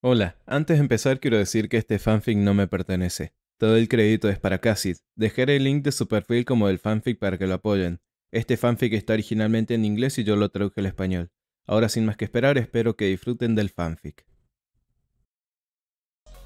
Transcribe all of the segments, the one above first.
Hola, antes de empezar quiero decir que este fanfic no me pertenece. Todo el crédito es para Cassid. Dejaré el link de su perfil como del fanfic para que lo apoyen. Este fanfic está originalmente en inglés y yo lo traduje al español. Ahora sin más que esperar, espero que disfruten del fanfic.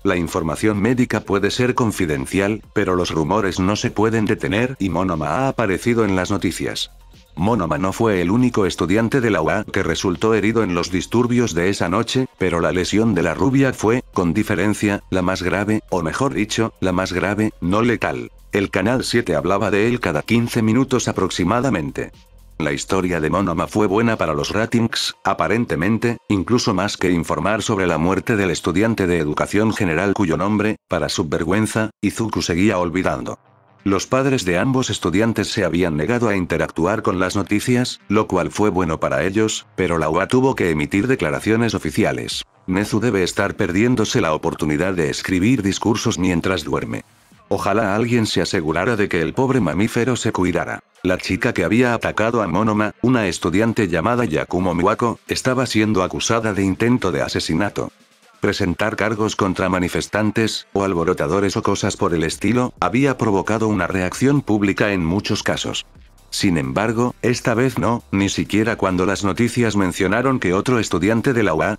La información médica puede ser confidencial, pero los rumores no se pueden detener y Monoma ha aparecido en las noticias. Monoma no fue el único estudiante de la UA que resultó herido en los disturbios de esa noche, pero la lesión de la rubia fue, con diferencia, la más grave, o mejor dicho, la más grave, no letal. El Canal 7 hablaba de él cada 15 minutos aproximadamente. La historia de Monoma fue buena para los ratings, aparentemente, incluso más que informar sobre la muerte del estudiante de educación general cuyo nombre, para su vergüenza, Izuku seguía olvidando. Los padres de ambos estudiantes se habían negado a interactuar con las noticias, lo cual fue bueno para ellos, pero la UA tuvo que emitir declaraciones oficiales. Nezu debe estar perdiéndose la oportunidad de escribir discursos mientras duerme. Ojalá alguien se asegurara de que el pobre mamífero se cuidara. La chica que había atacado a Monoma, una estudiante llamada Yakumo Miwako, estaba siendo acusada de intento de asesinato. Presentar cargos contra manifestantes, o alborotadores o cosas por el estilo, había provocado una reacción pública en muchos casos. Sin embargo, esta vez no, ni siquiera cuando las noticias mencionaron que otro estudiante de la UA,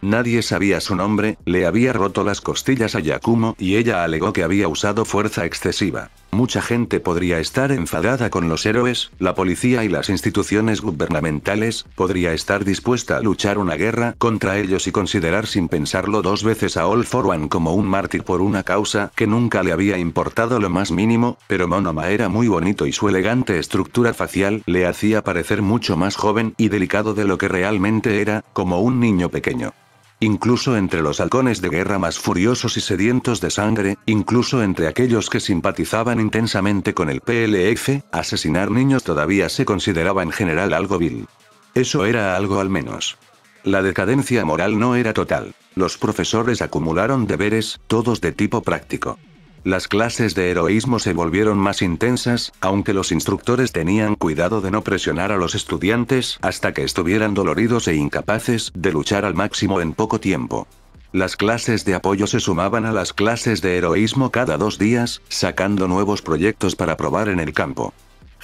nadie sabía su nombre, le había roto las costillas a Yakumo y ella alegó que había usado fuerza excesiva. Mucha gente podría estar enfadada con los héroes, la policía y las instituciones gubernamentales, podría estar dispuesta a luchar una guerra contra ellos y considerar sin pensarlo dos veces a All for One como un mártir por una causa que nunca le había importado lo más mínimo, pero Monoma era muy bonito y su elegante estructura facial le hacía parecer mucho más joven y delicado de lo que realmente era, como un niño pequeño. Incluso entre los halcones de guerra más furiosos y sedientos de sangre, incluso entre aquellos que simpatizaban intensamente con el PLF, asesinar niños todavía se consideraba en general algo vil. Eso era algo al menos. La decadencia moral no era total. Los profesores acumularon deberes, todos de tipo práctico. Las clases de heroísmo se volvieron más intensas, aunque los instructores tenían cuidado de no presionar a los estudiantes hasta que estuvieran doloridos e incapaces de luchar al máximo en poco tiempo. Las clases de apoyo se sumaban a las clases de heroísmo cada 2 días, sacando nuevos proyectos para probar en el campo.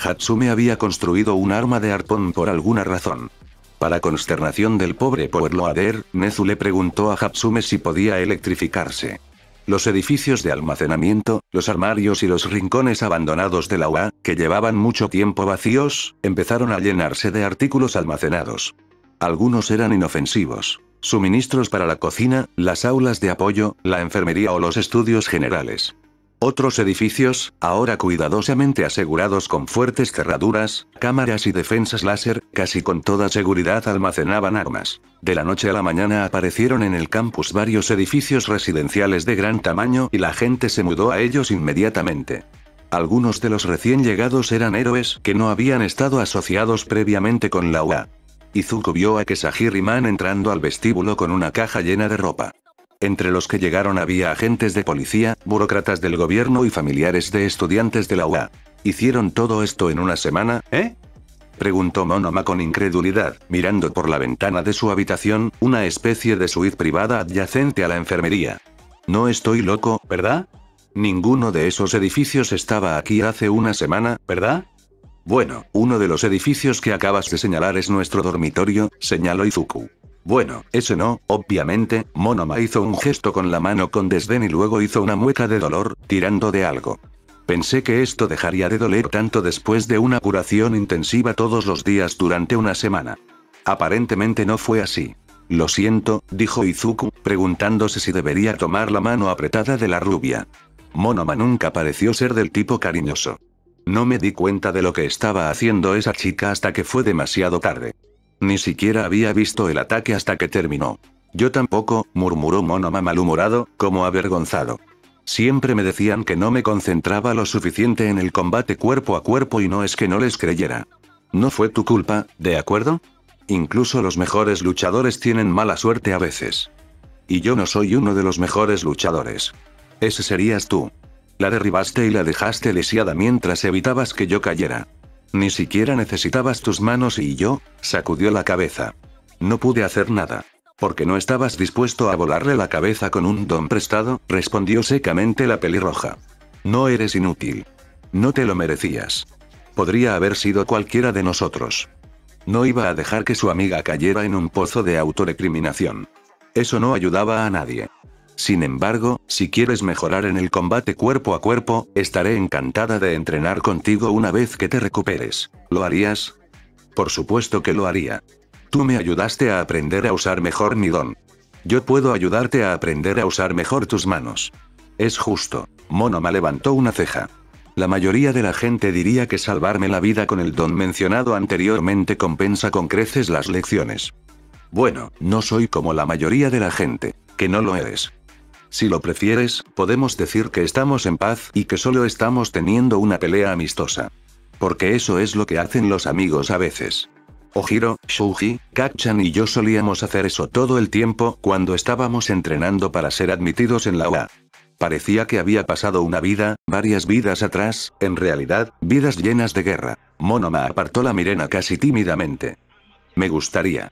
Hatsume había construido un arma de arpón por alguna razón. Para consternación del pobre Powerloader, Nezu le preguntó a Hatsume si podía electrificarse. Los edificios de almacenamiento, los armarios y los rincones abandonados de la UA, que llevaban mucho tiempo vacíos, empezaron a llenarse de artículos almacenados. Algunos eran inofensivos. Suministros para la cocina, las aulas de apoyo, la enfermería o los estudios generales. Otros edificios, ahora cuidadosamente asegurados con fuertes cerraduras, cámaras y defensas láser, casi con toda seguridad almacenaban armas. De la noche a la mañana aparecieron en el campus varios edificios residenciales de gran tamaño y la gente se mudó a ellos inmediatamente. Algunos de los recién llegados eran héroes que no habían estado asociados previamente con la UA. Izuku vio a Kesahiri-man entrando al vestíbulo con una caja llena de ropa. Entre los que llegaron había agentes de policía, burócratas del gobierno y familiares de estudiantes de la UA. ¿Hicieron todo esto en una semana, preguntó Monoma con incredulidad, mirando por la ventana de su habitación, una especie de suite privada adyacente a la enfermería. No estoy loco, ¿verdad? Ninguno de esos edificios estaba aquí hace una semana, ¿verdad? Bueno, uno de los edificios que acabas de señalar es nuestro dormitorio, señaló Izuku. Bueno, ese no, obviamente. Monoma hizo un gesto con la mano con desdén y luego hizo una mueca de dolor, tirando de algo. Pensé que esto dejaría de doler tanto después de una curación intensiva todos los días durante una semana. Aparentemente no fue así. Lo siento, dijo Izuku, preguntándose si debería tomar la mano apretada de la rubia. Monoma nunca pareció ser del tipo cariñoso. No me di cuenta de lo que estaba haciendo esa chica hasta que fue demasiado tarde. Ni siquiera había visto el ataque hasta que terminó. Yo tampoco, murmuró Monoma malhumorado, como avergonzado. Siempre me decían que no me concentraba lo suficiente en el combate cuerpo a cuerpo y no es que no les creyera. No fue tu culpa, ¿de acuerdo? Incluso los mejores luchadores tienen mala suerte a veces. Y yo no soy uno de los mejores luchadores. Ese serías tú. La derribaste y la dejaste lisiada mientras evitabas que yo cayera. Ni siquiera necesitabas tus manos y yo, sacudió la cabeza. No pude hacer nada. Porque no estabas dispuesto a volarle la cabeza con un don prestado, respondió secamente la pelirroja. No eres inútil. No te lo merecías. Podría haber sido cualquiera de nosotros. No iba a dejar que su amiga cayera en un pozo de autorrecriminación. Eso no ayudaba a nadie. Sin embargo, si quieres mejorar en el combate cuerpo a cuerpo, estaré encantada de entrenar contigo una vez que te recuperes. ¿Lo harías? Por supuesto que lo haría. Tú me ayudaste a aprender a usar mejor mi don. Yo puedo ayudarte a aprender a usar mejor tus manos. Es justo. Monoma levantó una ceja. La mayoría de la gente diría que salvarme la vida con el don mencionado anteriormente compensa con creces las lecciones. Bueno, no soy como la mayoría de la gente, que no lo eres. Si lo prefieres, podemos decir que estamos en paz y que solo estamos teniendo una pelea amistosa. Porque eso es lo que hacen los amigos a veces. Ojiro, Shuji, Kacchan y yo solíamos hacer eso todo el tiempo cuando estábamos entrenando para ser admitidos en la UA. Parecía que había pasado una vida, varias vidas atrás, en realidad, vidas llenas de guerra. Monoma apartó la mirena casi tímidamente. Me gustaría.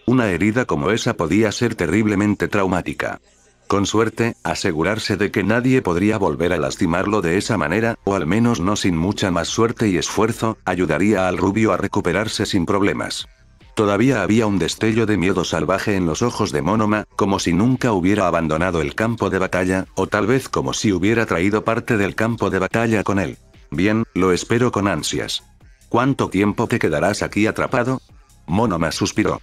Una herida como esa podía ser terriblemente traumática. Con suerte, asegurarse de que nadie podría volver a lastimarlo de esa manera, o al menos no sin mucha más suerte y esfuerzo, ayudaría al rubio a recuperarse sin problemas. Todavía había un destello de miedo salvaje en los ojos de Monoma, como si nunca hubiera abandonado el campo de batalla, o tal vez como si hubiera traído parte del campo de batalla con él. Bien, lo espero con ansias. ¿Cuánto tiempo te quedarás aquí atrapado? Monoma suspiró.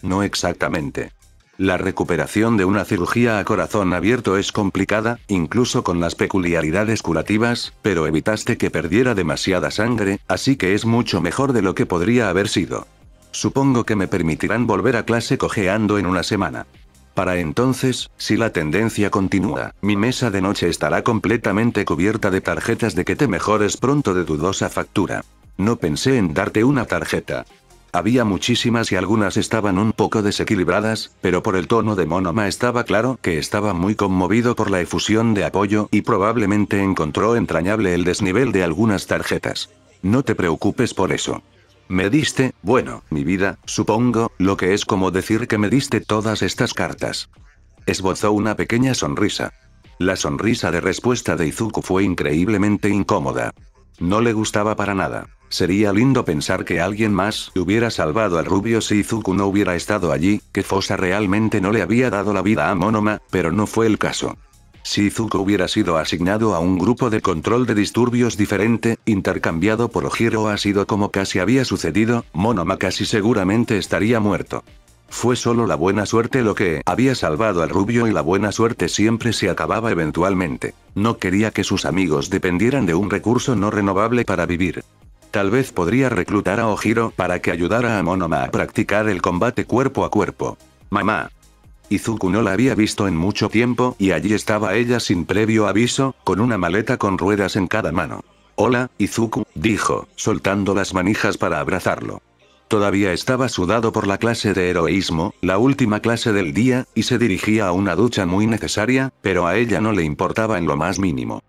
No exactamente. La recuperación de una cirugía a corazón abierto es complicada, incluso con las peculiaridades curativas, pero evitaste que perdiera demasiada sangre, así que es mucho mejor de lo que podría haber sido. Supongo que me permitirán volver a clase cojeando en una semana. Para entonces, si la tendencia continúa, mi mesa de noche estará completamente cubierta de tarjetas de que te mejores pronto de dudosa factura. No pensé en darte una tarjeta. Había muchísimas y algunas estaban un poco desequilibradas, pero por el tono de Monoma estaba claro que estaba muy conmovido por la efusión de apoyo y probablemente encontró entrañable el desnivel de algunas tarjetas. No te preocupes por eso. Me diste, bueno, mi vida, supongo, lo que es como decir que me diste todas estas cartas. Esbozó una pequeña sonrisa. La sonrisa de respuesta de Izuku fue increíblemente incómoda. No le gustaba para nada. Sería lindo pensar que alguien más hubiera salvado al rubio si Izuku no hubiera estado allí, que Fosa realmente no le había dado la vida a Monoma, pero no fue el caso. Si Izuku hubiera sido asignado a un grupo de control de disturbios diferente, intercambiado por Ojiro o ha sido como casi había sucedido, Monoma casi seguramente estaría muerto. Fue solo la buena suerte lo que había salvado al rubio y la buena suerte siempre se acababa eventualmente. No quería que sus amigos dependieran de un recurso no renovable para vivir. Tal vez podría reclutar a Ojiro para que ayudara a Monoma a practicar el combate cuerpo a cuerpo. Mamá. Izuku no la había visto en mucho tiempo y allí estaba ella sin previo aviso, con una maleta con ruedas en cada mano. Hola, Izuku, dijo, soltando las manijas para abrazarlo. Todavía estaba sudado por la clase de heroísmo, la última clase del día, y se dirigía a una ducha muy necesaria, pero a ella no le importaba en lo más mínimo.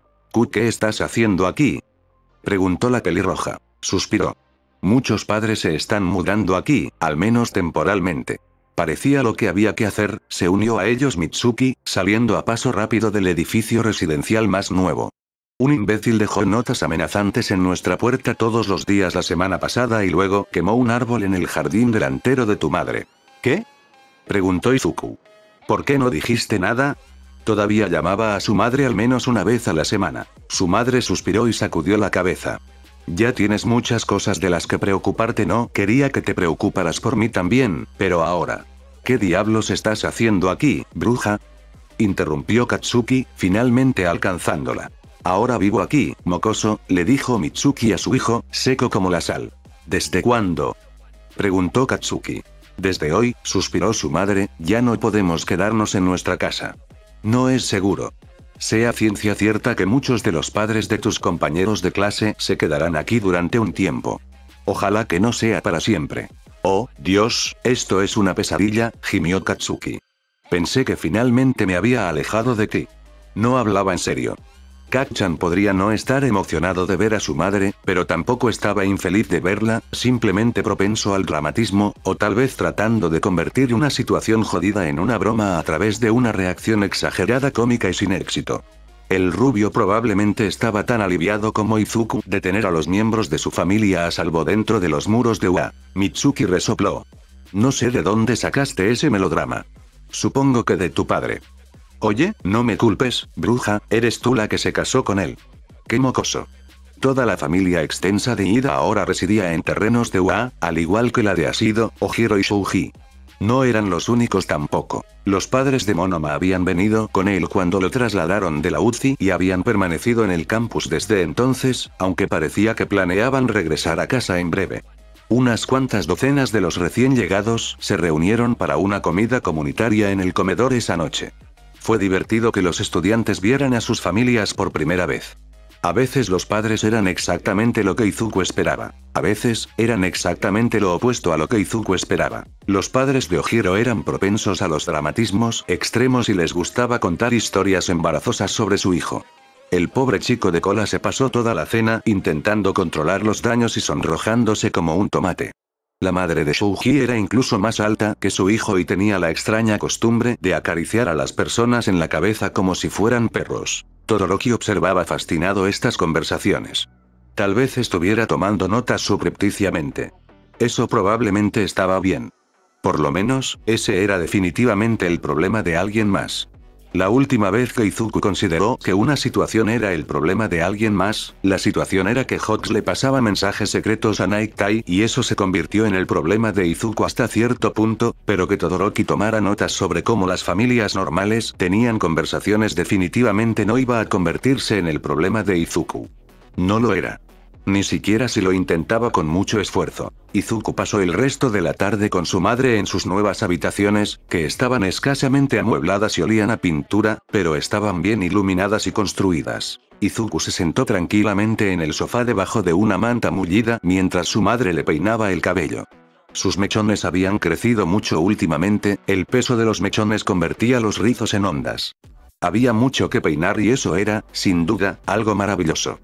¿Qué estás haciendo aquí? Preguntó la pelirroja. Suspiró. Muchos padres se están mudando aquí, al menos temporalmente. Parecía lo que había que hacer, se unió a ellos Mitsuki, saliendo a paso rápido del edificio residencial más nuevo. Un imbécil dejó notas amenazantes en nuestra puerta todos los días la semana pasada y luego quemó un árbol en el jardín delantero de tu madre. ¿Qué? Preguntó Izuku. ¿Por qué no dijiste nada? Todavía llamaba a su madre al menos una vez a la semana. Su madre suspiró y sacudió la cabeza. Ya tienes muchas cosas de las que preocuparte. No quería que te preocuparas por mí también, pero ahora. ¿Qué diablos estás haciendo aquí, bruja? Interrumpió Katsuki, finalmente alcanzándola. Ahora vivo aquí, mocoso, le dijo Mitsuki a su hijo, seco como la sal. ¿Desde cuándo? Preguntó Katsuki. Desde hoy, suspiró su madre, ya no podemos quedarnos en nuestra casa. No es seguro. Sea ciencia cierta que muchos de los padres de tus compañeros de clase se quedarán aquí durante un tiempo. Ojalá que no sea para siempre. Oh, Dios, esto es una pesadilla, gimió Katsuki. Pensé que finalmente me había alejado de ti. No hablaba en serio. Kacchan podría no estar emocionado de ver a su madre, pero tampoco estaba infeliz de verla, simplemente propenso al dramatismo, o tal vez tratando de convertir una situación jodida en una broma a través de una reacción exagerada cómica y sin éxito. El rubio probablemente estaba tan aliviado como Izuku de tener a los miembros de su familia a salvo dentro de los muros de UA. Mitsuki resopló. No sé de dónde sacaste ese melodrama. Supongo que de tu padre. Oye, no me culpes, bruja, eres tú la que se casó con él. ¡Qué mocoso! Toda la familia extensa de Ida ahora residía en terrenos de UA, al igual que la de Ashido, Ojiro y Shouji. No eran los únicos tampoco. Los padres de Monoma habían venido con él cuando lo trasladaron de la UZI y habían permanecido en el campus desde entonces, aunque parecía que planeaban regresar a casa en breve. Unas cuantas docenas de los recién llegados se reunieron para una comida comunitaria en el comedor esa noche. Fue divertido que los estudiantes vieran a sus familias por primera vez. A veces los padres eran exactamente lo que Izuku esperaba. A veces, eran exactamente lo opuesto a lo que Izuku esperaba. Los padres de Ojiro eran propensos a los dramatismos extremos y les gustaba contar historias embarazosas sobre su hijo. El pobre chico de cola se pasó toda la cena intentando controlar los daños y sonrojándose como un tomate. La madre de Shouji era incluso más alta que su hijo y tenía la extraña costumbre de acariciar a las personas en la cabeza como si fueran perros. Todoroki observaba fascinado estas conversaciones. Tal vez estuviera tomando notas subrepticiamente. Eso probablemente estaba bien. Por lo menos, ese era definitivamente el problema de alguien más. La última vez que Izuku consideró que una situación era el problema de alguien más, la situación era que Hawks le pasaba mensajes secretos a Night Tai y eso se convirtió en el problema de Izuku hasta cierto punto, pero que Todoroki tomara notas sobre cómo las familias normales tenían conversaciones definitivamente no iba a convertirse en el problema de Izuku. No lo era. Ni siquiera si lo intentaba con mucho esfuerzo. Izuku pasó el resto de la tarde con su madre en sus nuevas habitaciones, que estaban escasamente amuebladas y olían a pintura, pero estaban bien iluminadas y construidas. Izuku se sentó tranquilamente en el sofá debajo de una manta mullida mientras su madre le peinaba el cabello. Sus mechones habían crecido mucho últimamente, el peso de los mechones convertía los rizos en ondas. Había mucho que peinar y eso era, sin duda, algo maravilloso.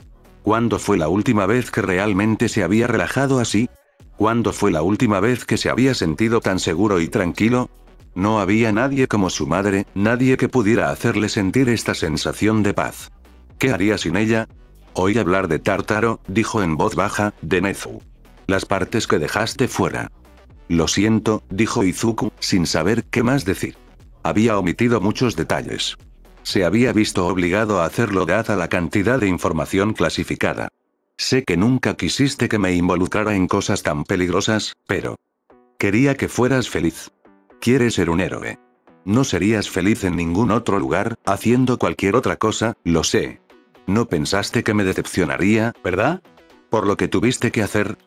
¿Cuándo fue la última vez que realmente se había relajado así? ¿Cuándo fue la última vez que se había sentido tan seguro y tranquilo? No había nadie como su madre, nadie que pudiera hacerle sentir esta sensación de paz. ¿Qué haría sin ella? Oí hablar de Tártaro, dijo en voz baja, de Nezu. Las partes que dejaste fuera. Lo siento, dijo Izuku, sin saber qué más decir. Había omitido muchos detalles. Se había visto obligado a hacerlo dada la cantidad de información clasificada. Sé que nunca quisiste que me involucrara en cosas tan peligrosas, pero... quería que fueras feliz. Quieres ser un héroe. No serías feliz en ningún otro lugar, haciendo cualquier otra cosa, lo sé. No pensaste que me decepcionaría, ¿verdad? Por lo que tuviste que hacer.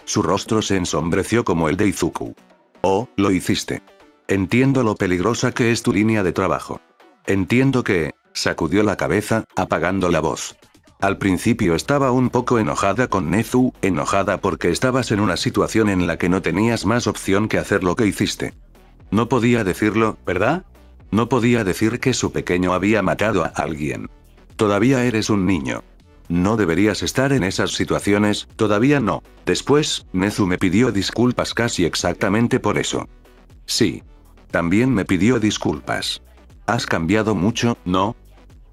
Su rostro se ensombreció como el de Izuku. Oh, lo hiciste. Entiendo lo peligrosa que es tu línea de trabajo. Entiendo que... sacudió la cabeza, apagando la voz. Al principio estaba un poco enojada con Nezu, enojada porque estabas en una situación en la que no tenías más opción que hacer lo que hiciste. No podía decirlo, ¿verdad? No podía decir que su pequeño había matado a alguien. Todavía eres un niño. No deberías estar en esas situaciones, todavía no. Después, Nezu me pidió disculpas casi exactamente por eso. Sí. También me pidió disculpas. Has cambiado mucho, ¿no?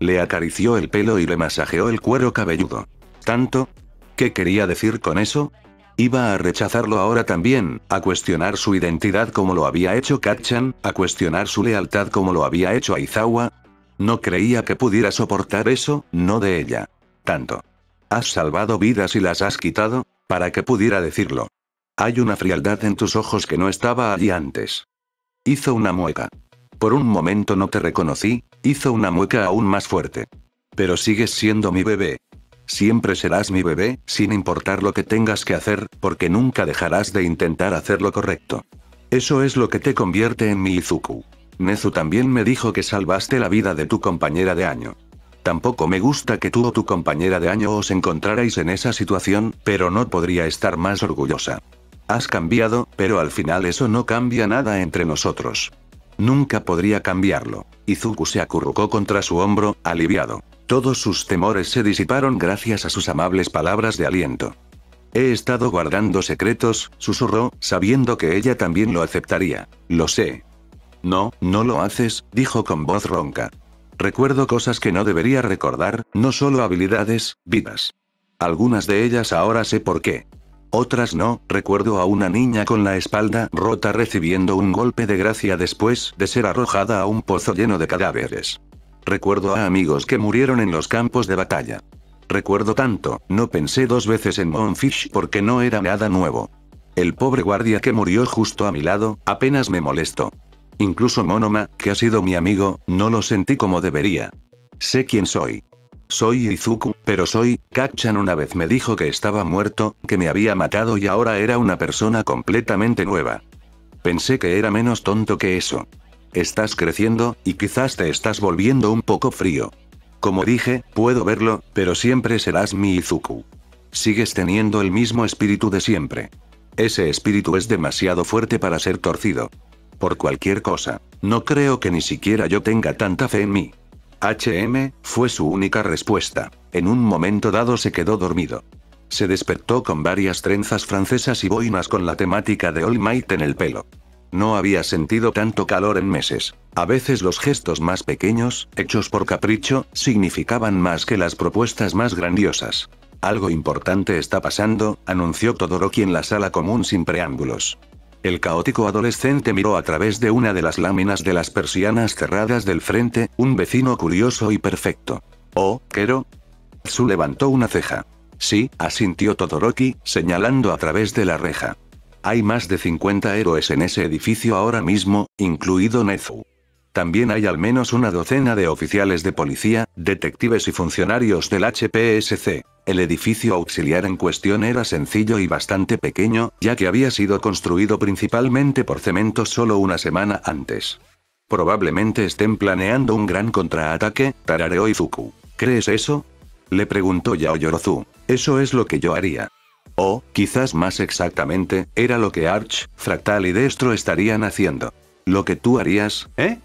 Le acarició el pelo y le masajeó el cuero cabelludo. ¿Tanto? ¿Qué quería decir con eso? Iba a rechazarlo ahora también, a cuestionar su identidad como lo había hecho Kacchan, a cuestionar su lealtad como lo había hecho Aizawa. No creía que pudiera soportar eso, no de ella. Tanto. Has salvado vidas y las has quitado, para que pudiera decirlo. Hay una frialdad en tus ojos que no estaba allí antes. Hizo una mueca. Por un momento no te reconocí, hizo una mueca aún más fuerte. Pero sigues siendo mi bebé. Siempre serás mi bebé, sin importar lo que tengas que hacer, porque nunca dejarás de intentar hacer lo correcto. Eso es lo que te convierte en mi Izuku. Nezu también me dijo que salvaste la vida de tu compañera de año. Tampoco me gusta que tú o tu compañera de año os encontrarais en esa situación, pero no podría estar más orgullosa. Has cambiado, pero al final eso no cambia nada entre nosotros. Nunca podría cambiarlo. Izuku se acurrucó contra su hombro, aliviado. Todos sus temores se disiparon gracias a sus amables palabras de aliento. He estado guardando secretos, susurró, sabiendo que ella también lo aceptaría. Lo sé. No, no lo haces, dijo con voz ronca. Recuerdo cosas que no debería recordar, no solo habilidades, vidas. Algunas de ellas ahora sé por qué. Otras no, recuerdo a una niña con la espalda rota recibiendo un golpe de gracia después de ser arrojada a un pozo lleno de cadáveres. Recuerdo a amigos que murieron en los campos de batalla. Recuerdo tanto, no pensé dos veces en Moonfish porque no era nada nuevo. El pobre guardia que murió justo a mi lado, apenas me molestó. Incluso Monoma, que ha sido mi amigo, no lo sentí como debería. Sé quién soy. Soy Izuku, pero soy, Kacchan una vez me dijo que estaba muerto, que me había matado y ahora era una persona completamente nueva. Pensé que era menos tonto que eso. Estás creciendo, y quizás te estás volviendo un poco frío. Como dije, puedo verlo, pero siempre serás mi Izuku. Sigues teniendo el mismo espíritu de siempre. Ese espíritu es demasiado fuerte para ser torcido. Por cualquier cosa, no creo que ni siquiera yo tenga tanta fe en mí. Fue su única respuesta. En un momento dado se quedó dormido. Se despertó con varias trenzas francesas y boinas con la temática de All Might en el pelo. No había sentido tanto calor en meses. A veces los gestos más pequeños, hechos por capricho, significaban más que las propuestas más grandiosas. Algo importante está pasando, anunció Todoroki en la sala común sin preámbulos. El caótico adolescente miró a través de una de las láminas de las persianas cerradas del frente, un vecino curioso y perfecto. ¿Oh, Kero? Tsu levantó una ceja. Sí, asintió Todoroki, señalando a través de la reja. Hay más de 50 héroes en ese edificio ahora mismo, incluido Nezu. También hay al menos una docena de oficiales de policía, detectives y funcionarios del HPSC. El edificio auxiliar en cuestión era sencillo y bastante pequeño, ya que había sido construido principalmente por cemento solo una semana antes. Probablemente estén planeando un gran contraataque, tarareó Izuku. ¿Crees eso? Le preguntó Yaoyorozu. Eso es lo que yo haría. O, quizás más exactamente, era lo que Arch, Fractal y Destro estarían haciendo. ¿Lo que tú harías, eh?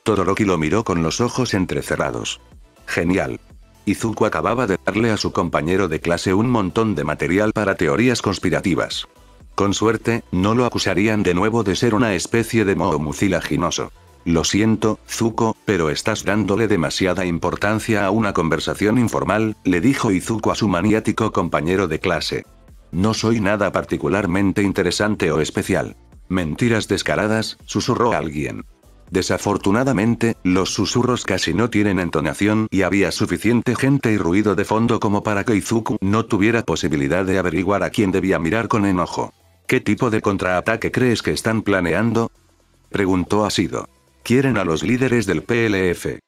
Todoroki lo miró con los ojos entrecerrados. Genial. Izuku acababa de darle a su compañero de clase un montón de material para teorías conspirativas. Con suerte, no lo acusarían de nuevo de ser una especie de moho mucilaginoso. Lo siento, Zuko, pero estás dándole demasiada importancia a una conversación informal, le dijo Izuku a su maniático compañero de clase. No soy nada particularmente interesante o especial. Mentiras descaradas, susurró alguien. Desafortunadamente, los susurros casi no tienen entonación y había suficiente gente y ruido de fondo como para que Izuku no tuviera posibilidad de averiguar a quién debía mirar con enojo. ¿Qué tipo de contraataque crees que están planeando? Preguntó Asido. Quieren a los líderes del PLF.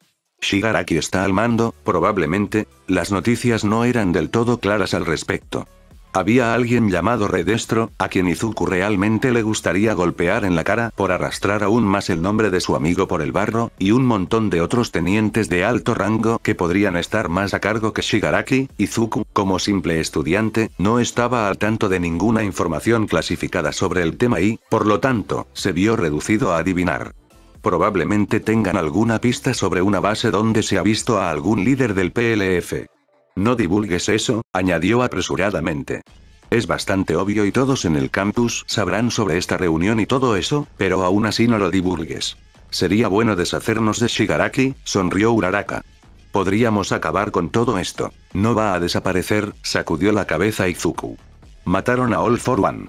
Shigaraki está al mando, probablemente. Las noticias no eran del todo claras al respecto. Había alguien llamado Redestro, a quien Izuku realmente le gustaría golpear en la cara por arrastrar aún más el nombre de su amigo por el barro, y un montón de otros tenientes de alto rango que podrían estar más a cargo que Shigaraki. Izuku, como simple estudiante, no estaba al tanto de ninguna información clasificada sobre el tema y, por lo tanto, se vio reducido a adivinar. Probablemente tengan alguna pista sobre una base donde se ha visto a algún líder del PLF. No divulgues eso, añadió apresuradamente. Es bastante obvio y todos en el campus sabrán sobre esta reunión y todo eso, pero aún así no lo divulgues. Sería bueno deshacernos de Shigaraki, sonrió Uraraka. Podríamos acabar con todo esto. No va a desaparecer, sacudió la cabeza Izuku. Mataron a All for One.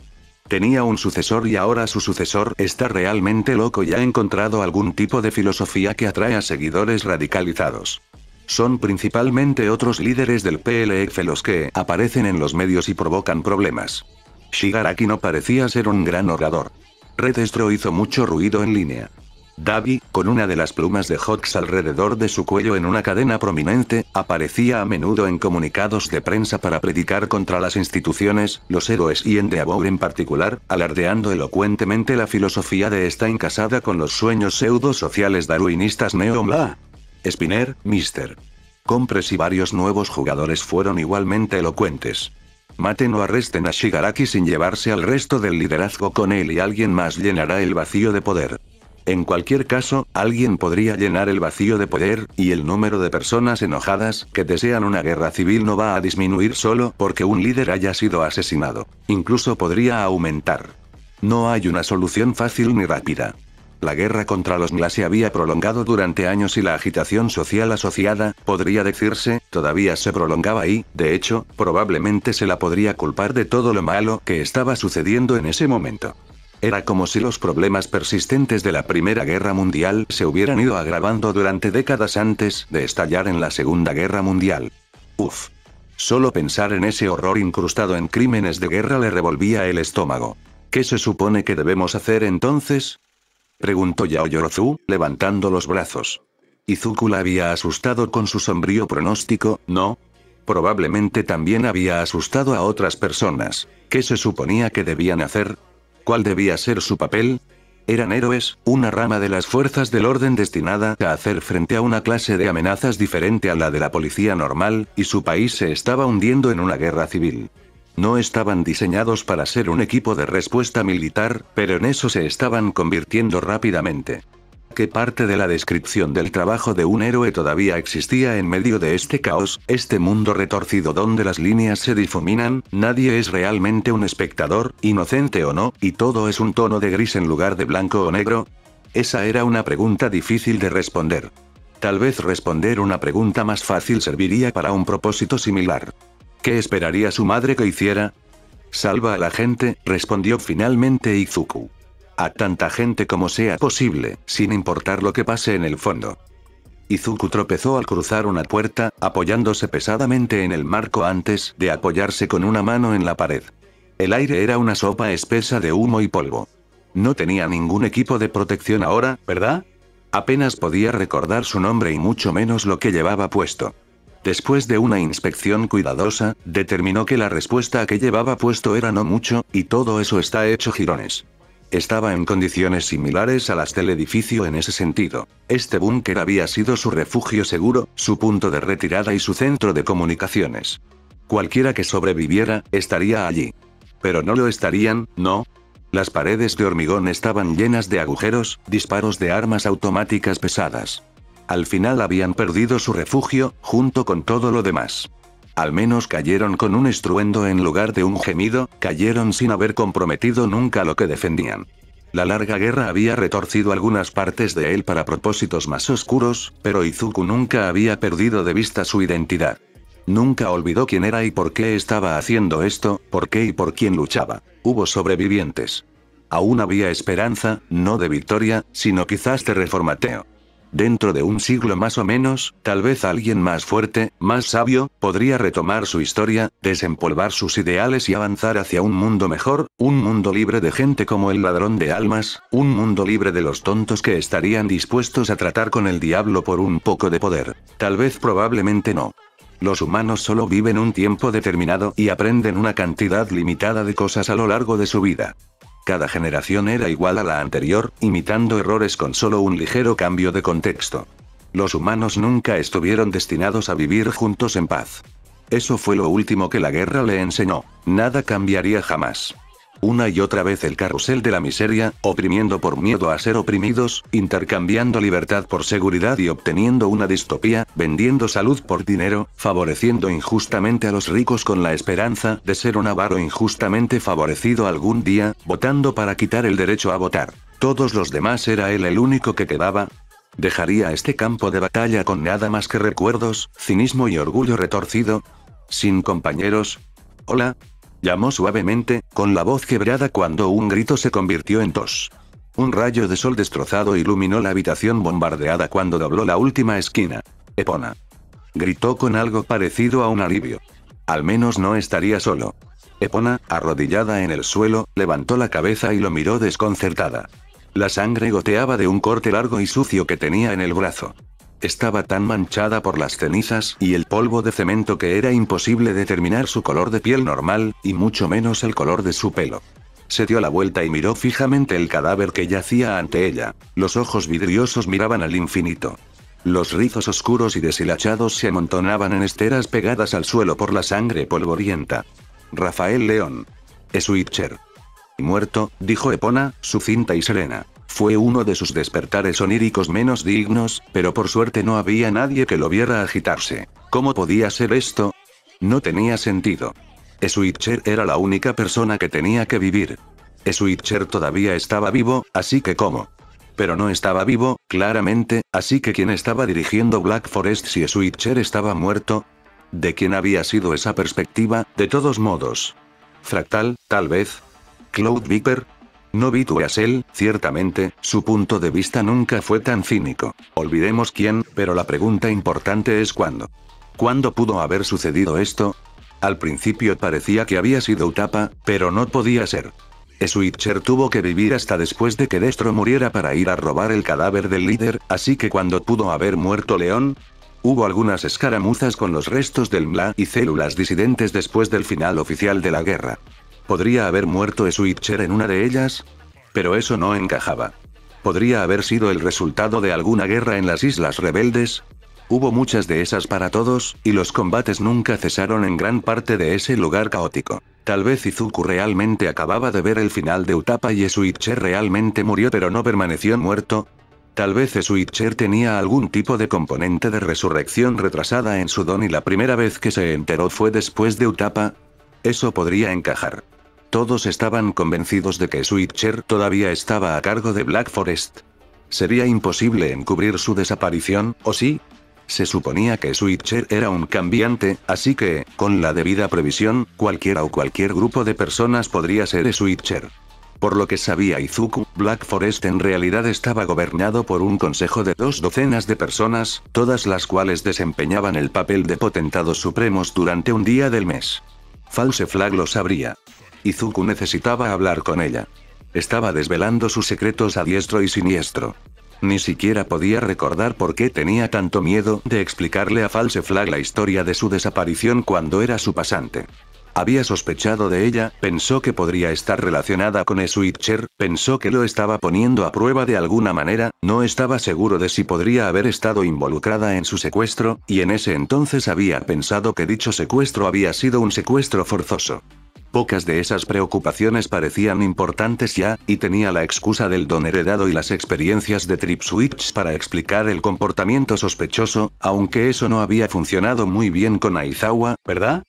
Tenía un sucesor y ahora su sucesor está realmente loco y ha encontrado algún tipo de filosofía que atrae a seguidores radicalizados. Son principalmente otros líderes del PLF los que aparecen en los medios y provocan problemas. Shigaraki no parecía ser un gran orador. Redestro hizo mucho ruido en línea. Dabi, con una de las plumas de Hawks alrededor de su cuello en una cadena prominente, aparecía a menudo en comunicados de prensa para predicar contra las instituciones, los héroes y Endeavor en particular, alardeando elocuentemente la filosofía de Stein casada con los sueños pseudo-sociales darwinistas neo-bla. Spinner, Mr. Compres y varios nuevos jugadores fueron igualmente elocuentes. Maten o arresten a Shigaraki sin llevarse al resto del liderazgo con él y alguien más llenará el vacío de poder. En cualquier caso, alguien podría llenar el vacío de poder, y el número de personas enojadas que desean una guerra civil no va a disminuir solo porque un líder haya sido asesinado. Incluso podría aumentar. No hay una solución fácil ni rápida. La guerra contra los Mla se había prolongado durante años y la agitación social asociada, podría decirse, todavía se prolongaba y, de hecho, probablemente se la podría culpar de todo lo malo que estaba sucediendo en ese momento. Era como si los problemas persistentes de la Primera Guerra Mundial se hubieran ido agravando durante décadas antes de estallar en la Segunda Guerra Mundial. Uf. Solo pensar en ese horror incrustado en crímenes de guerra le revolvía el estómago. ¿Qué se supone que debemos hacer entonces?, preguntó Yaoyorozu, levantando los brazos. Izuku la había asustado con su sombrío pronóstico, ¿no? Probablemente también había asustado a otras personas. ¿Qué se suponía que debían hacer? ¿Cuál debía ser su papel? Eran héroes, una rama de las fuerzas del orden destinada a hacer frente a una clase de amenazas diferente a la de la policía normal, y su país se estaba hundiendo en una guerra civil. No estaban diseñados para ser un equipo de respuesta militar, pero en eso se estaban convirtiendo rápidamente. ¿Qué parte de la descripción del trabajo de un héroe todavía existía en medio de este caos, este mundo retorcido donde las líneas se difuminan, nadie es realmente un espectador, inocente o no, y todo es un tono de gris en lugar de blanco o negro? Esa era una pregunta difícil de responder. Tal vez responder una pregunta más fácil serviría para un propósito similar. ¿Qué esperaría su madre que hiciera? Salva a la gente, respondió finalmente Izuku. A tanta gente como sea posible, sin importar lo que pase en el fondo. Izuku tropezó al cruzar una puerta, apoyándose pesadamente en el marco antes de apoyarse con una mano en la pared. El aire era una sopa espesa de humo y polvo. No tenía ningún equipo de protección ahora, ¿verdad? Apenas podía recordar su nombre y mucho menos lo que llevaba puesto. Después de una inspección cuidadosa, determinó que la respuesta a que llevaba puesto era no mucho, y todo eso está hecho jirones. Estaba en condiciones similares a las del edificio en ese sentido. Este búnker había sido su refugio seguro, su punto de retirada y su centro de comunicaciones. Cualquiera que sobreviviera, estaría allí. Pero no lo estarían, ¿no? Las paredes de hormigón estaban llenas de agujeros, disparos de armas automáticas pesadas. Al final habían perdido su refugio, junto con todo lo demás. Al menos cayeron con un estruendo en lugar de un gemido, cayeron sin haber comprometido nunca lo que defendían. La larga guerra había retorcido algunas partes de él para propósitos más oscuros, pero Izuku nunca había perdido de vista su identidad. Nunca olvidó quién era y por qué estaba haciendo esto, por qué y por quién luchaba. Hubo sobrevivientes. Aún había esperanza, no de victoria, sino quizás de reformateo. Dentro de un siglo más o menos, tal vez alguien más fuerte, más sabio, podría retomar su historia, desempolvar sus ideales y avanzar hacia un mundo mejor, un mundo libre de gente como el ladrón de almas, un mundo libre de los tontos que estarían dispuestos a tratar con el diablo por un poco de poder. Tal vez probablemente no. Los humanos solo viven un tiempo determinado y aprenden una cantidad limitada de cosas a lo largo de su vida. Cada generación era igual a la anterior, imitando errores con solo un ligero cambio de contexto. Los humanos nunca estuvieron destinados a vivir juntos en paz. Eso fue lo último que la guerra le enseñó. Nada cambiaría jamás. Una y otra vez el carrusel de la miseria, oprimiendo por miedo a ser oprimidos, intercambiando libertad por seguridad y obteniendo una distopía, vendiendo salud por dinero, favoreciendo injustamente a los ricos con la esperanza de ser un avaro injustamente favorecido algún día, votando para quitar el derecho a votar. Todos los demás era él el único que quedaba. ¿Dejaría este campo de batalla con nada más que recuerdos, cinismo y orgullo retorcido? ¿Sin compañeros? ¿Hola? Llamó suavemente, con la voz quebrada cuando un grito se convirtió en tos. Un rayo de sol destrozado iluminó la habitación bombardeada cuando dobló la última esquina. Epona. Gritó con algo parecido a un alivio. Al menos no estaría solo. Epona, arrodillada en el suelo, levantó la cabeza y lo miró desconcertada. La sangre goteaba de un corte largo y sucio que tenía en el brazo. Estaba tan manchada por las cenizas y el polvo de cemento que era imposible determinar su color de piel normal, y mucho menos el color de su pelo. Se dio la vuelta y miró fijamente el cadáver que yacía ante ella. Los ojos vidriosos miraban al infinito. Los rizos oscuros y deshilachados se amontonaban en esteras pegadas al suelo por la sangre polvorienta. Rafael León. Switcher. Muerto, dijo Epona, sucinta y serena. Fue uno de sus despertares oníricos menos dignos, pero por suerte no había nadie que lo viera agitarse. ¿Cómo podía ser esto? No tenía sentido. Switcher era la única persona que tenía que vivir. Switcher todavía estaba vivo, así que ¿cómo? Pero no estaba vivo, claramente, así que ¿quién estaba dirigiendo Black Forest si Switcher estaba muerto? ¿De quién había sido esa perspectiva, de todos modos? ¿Fractal, tal vez? ¿Cloud Viper? No vi Tuasel, ciertamente, su punto de vista nunca fue tan cínico. Olvidemos quién, pero la pregunta importante es ¿cuándo? ¿Cuándo pudo haber sucedido esto? Al principio parecía que había sido Utapa, pero no podía ser. Switcher tuvo que vivir hasta después de que Destro muriera para ir a robar el cadáver del líder, así que ¿cuándo pudo haber muerto León? Hubo algunas escaramuzas con los restos del MLA y células disidentes después del final oficial de la guerra. ¿Podría haber muerto Switcher en una de ellas? Pero eso no encajaba. ¿Podría haber sido el resultado de alguna guerra en las Islas Rebeldes? Hubo muchas de esas para todos, y los combates nunca cesaron en gran parte de ese lugar caótico. Tal vez Izuku realmente acababa de ver el final de Utapa y Switcher realmente murió pero no permaneció muerto. Tal vez Switcher tenía algún tipo de componente de resurrección retrasada en su don y la primera vez que se enteró fue después de Utapa. Eso podría encajar. Todos estaban convencidos de que Switcher todavía estaba a cargo de Black Forest. ¿Sería imposible encubrir su desaparición, o sí? Se suponía que Switcher era un cambiante, así que, con la debida previsión, cualquiera o cualquier grupo de personas podría ser Switcher. Por lo que sabía Izuku, Black Forest en realidad estaba gobernado por un consejo de 2 docenas de personas, todas las cuales desempeñaban el papel de potentados supremos durante un día del mes. False Flag lo sabría. Izuku necesitaba hablar con ella. Estaba desvelando sus secretos a diestro y siniestro. Ni siquiera podía recordar por qué tenía tanto miedo de explicarle a False Flag la historia de su desaparición cuando era su pasante. Había sospechado de ella, pensó que podría estar relacionada con Switcher, pensó que lo estaba poniendo a prueba de alguna manera, no estaba seguro de si podría haber estado involucrada en su secuestro, y en ese entonces había pensado que dicho secuestro había sido un secuestro forzoso. Pocas de esas preocupaciones parecían importantes ya, y tenía la excusa del don heredado y las experiencias de Trip Switch para explicar el comportamiento sospechoso, aunque eso no había funcionado muy bien con Aizawa, ¿verdad?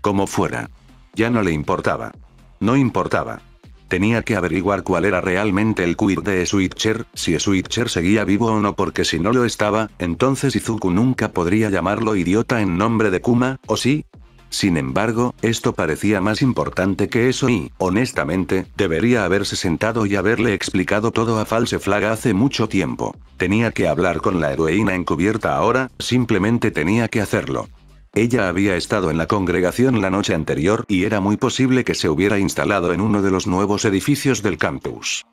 Como fuera. Ya no le importaba. No importaba. Tenía que averiguar cuál era realmente el quid de Switcher, si Switcher seguía vivo o no, porque si no lo estaba, entonces Izuku nunca podría llamarlo idiota en nombre de Kuma, ¿o sí? Sin embargo, esto parecía más importante que eso y, honestamente, debería haberse sentado y haberle explicado todo a False Flag hace mucho tiempo. Tenía que hablar con la heroína encubierta ahora, simplemente tenía que hacerlo. Ella había estado en la congregación la noche anterior y era muy posible que se hubiera instalado en uno de los nuevos edificios del campus.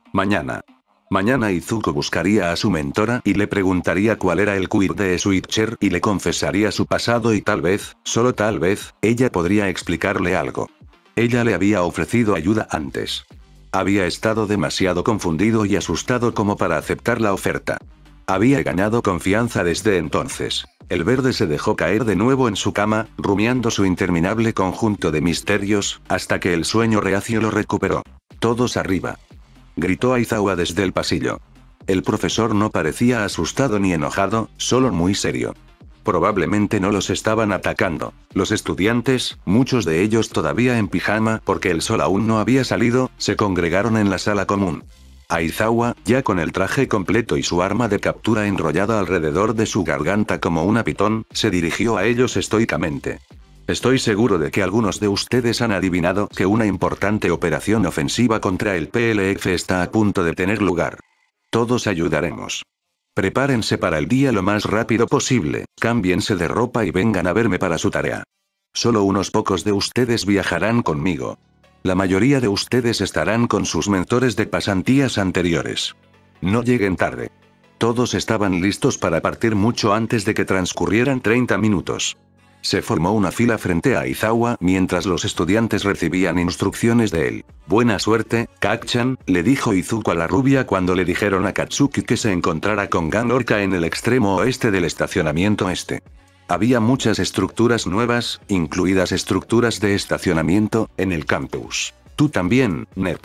Mañana Izuku buscaría a su mentora y le preguntaría cuál era el quid de Switcher y le confesaría su pasado y tal vez, solo tal vez, ella podría explicarle algo. Ella le había ofrecido ayuda antes. Había estado demasiado confundido y asustado como para aceptar la oferta. Había ganado confianza desde entonces. El verde se dejó caer de nuevo en su cama, rumiando su interminable conjunto de misterios, hasta que el sueño reacio lo recuperó. Todos arriba. Gritó Aizawa desde el pasillo. El profesor no parecía asustado ni enojado, solo muy serio. Probablemente no los estaban atacando. Los estudiantes, muchos de ellos todavía en pijama porque el sol aún no había salido, se congregaron en la sala común. Aizawa, ya con el traje completo y su arma de captura enrollada alrededor de su garganta como una pitón, se dirigió a ellos estoicamente. Estoy seguro de que algunos de ustedes han adivinado que una importante operación ofensiva contra el PLF está a punto de tener lugar. Todos ayudaremos. Prepárense para el día lo más rápido posible, cámbiense de ropa y vengan a verme para su tarea. Solo unos pocos de ustedes viajarán conmigo. La mayoría de ustedes estarán con sus mentores de pasantías anteriores. No lleguen tarde. Todos estaban listos para partir mucho antes de que transcurrieran 30 minutos. Se formó una fila frente a Aizawa mientras los estudiantes recibían instrucciones de él. Buena suerte, Kacchan, le dijo Izuku a la rubia cuando le dijeron a Katsuki que se encontrara con Gan Orca en el extremo oeste del estacionamiento este. Había muchas estructuras nuevas, incluidas estructuras de estacionamiento, en el campus. Tú también, Ned.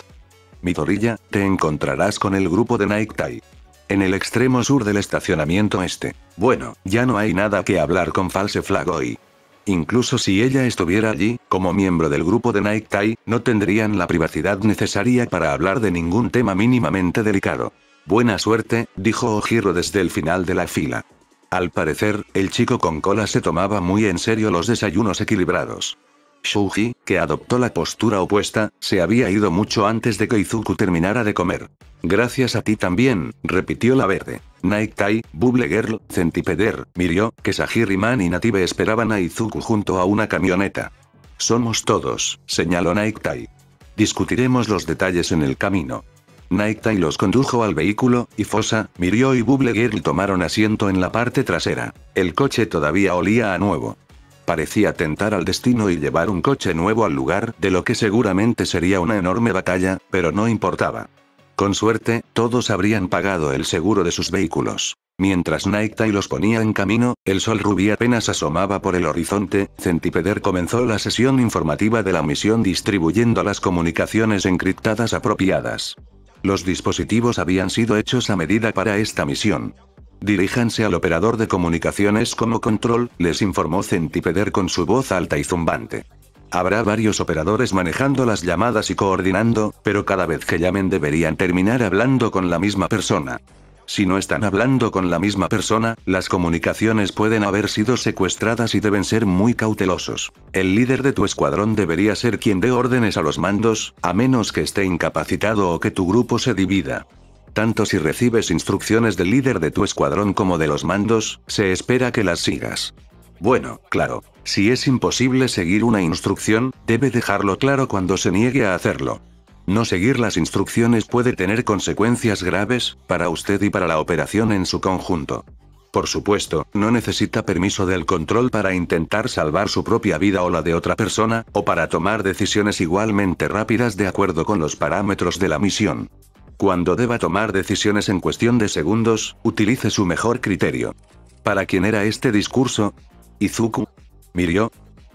Midoriya, te encontrarás con el grupo de Night Tai. En el extremo sur del estacionamiento este. Bueno, ya no hay nada que hablar con False Flag hoy. Incluso si ella estuviera allí, como miembro del grupo de Night Tai, no tendrían la privacidad necesaria para hablar de ningún tema mínimamente delicado. Buena suerte, dijo Ojiro desde el final de la fila. Al parecer, el chico con cola se tomaba muy en serio los desayunos equilibrados. Shuji, que adoptó la postura opuesta, se había ido mucho antes de que Izuku terminara de comer. Gracias a ti también, repitió la verde. Night Tai, Bubble Girl, Centipeder, Mirio, Kesahiri-man y Native esperaban a Izuku junto a una camioneta. Somos todos, señaló Night Tai. Discutiremos los detalles en el camino. Night Tai los condujo al vehículo, y Fosa, Mirio y Bubble Girl tomaron asiento en la parte trasera. El coche todavía olía a nuevo. Parecía tentar al destino y llevar un coche nuevo al lugar, de lo que seguramente sería una enorme batalla, pero no importaba. Con suerte, todos habrían pagado el seguro de sus vehículos. Mientras Night Tai los ponía en camino, el sol rubí apenas asomaba por el horizonte. Centipeder comenzó la sesión informativa de la misión distribuyendo las comunicaciones encriptadas apropiadas. Los dispositivos habían sido hechos a medida para esta misión. Diríjanse al operador de comunicaciones como control, les informó Centipeder con su voz alta y zumbante. Habrá varios operadores manejando las llamadas y coordinando, pero cada vez que llamen deberían terminar hablando con la misma persona. Si no están hablando con la misma persona, las comunicaciones pueden haber sido secuestradas y deben ser muy cautelosos. El líder de tu escuadrón debería ser quien dé órdenes a los mandos, a menos que esté incapacitado o que tu grupo se divida. Tanto si recibes instrucciones del líder de tu escuadrón como de los mandos, se espera que las sigas. Bueno, claro, si es imposible seguir una instrucción, debe dejarlo claro cuando se niegue a hacerlo. No seguir las instrucciones puede tener consecuencias graves, para usted y para la operación en su conjunto. Por supuesto, no necesita permiso del control para intentar salvar su propia vida o la de otra persona, o para tomar decisiones igualmente rápidas de acuerdo con los parámetros de la misión. Cuando deba tomar decisiones en cuestión de segundos, utilice su mejor criterio. ¿Para quién era este discurso? ¿Izuku? ¿Mirio?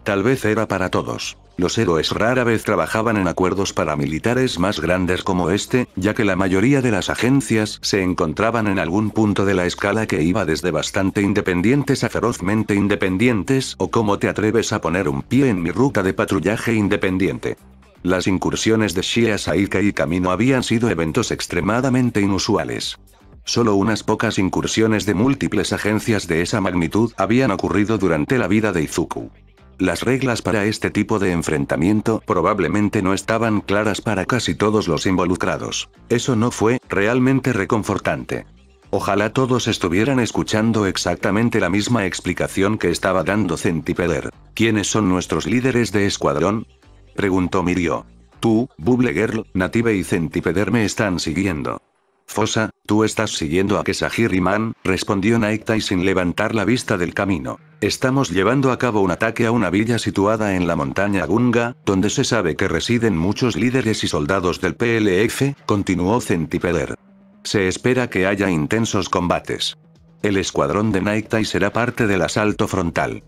Tal vez era para todos. Los héroes rara vez trabajaban en acuerdos paramilitares más grandes como este, ya que la mayoría de las agencias se encontraban en algún punto de la escala que iba desde bastante independientes a ferozmente independientes, o ¿cómo te atreves a poner un pie en mi ruta de patrullaje independiente? Las incursiones de Shia Saika y Kamino habían sido eventos extremadamente inusuales. Solo unas pocas incursiones de múltiples agencias de esa magnitud habían ocurrido durante la vida de Izuku. Las reglas para este tipo de enfrentamiento probablemente no estaban claras para casi todos los involucrados. Eso no fue realmente reconfortante. Ojalá todos estuvieran escuchando exactamente la misma explicación que estaba dando Centipeder. ¿Quiénes son nuestros líderes de escuadrón?, preguntó Mirio. Tú, Bubble Girl, Native y Centipeder me están siguiendo. Fosa, tú estás siguiendo a Kesahiri-man, respondió Night Tai sin levantar la vista del camino. Estamos llevando a cabo un ataque a una villa situada en la montaña Gunga, donde se sabe que residen muchos líderes y soldados del PLF, continuó Centipeder. Se espera que haya intensos combates. El escuadrón de Night Tai será parte del asalto frontal.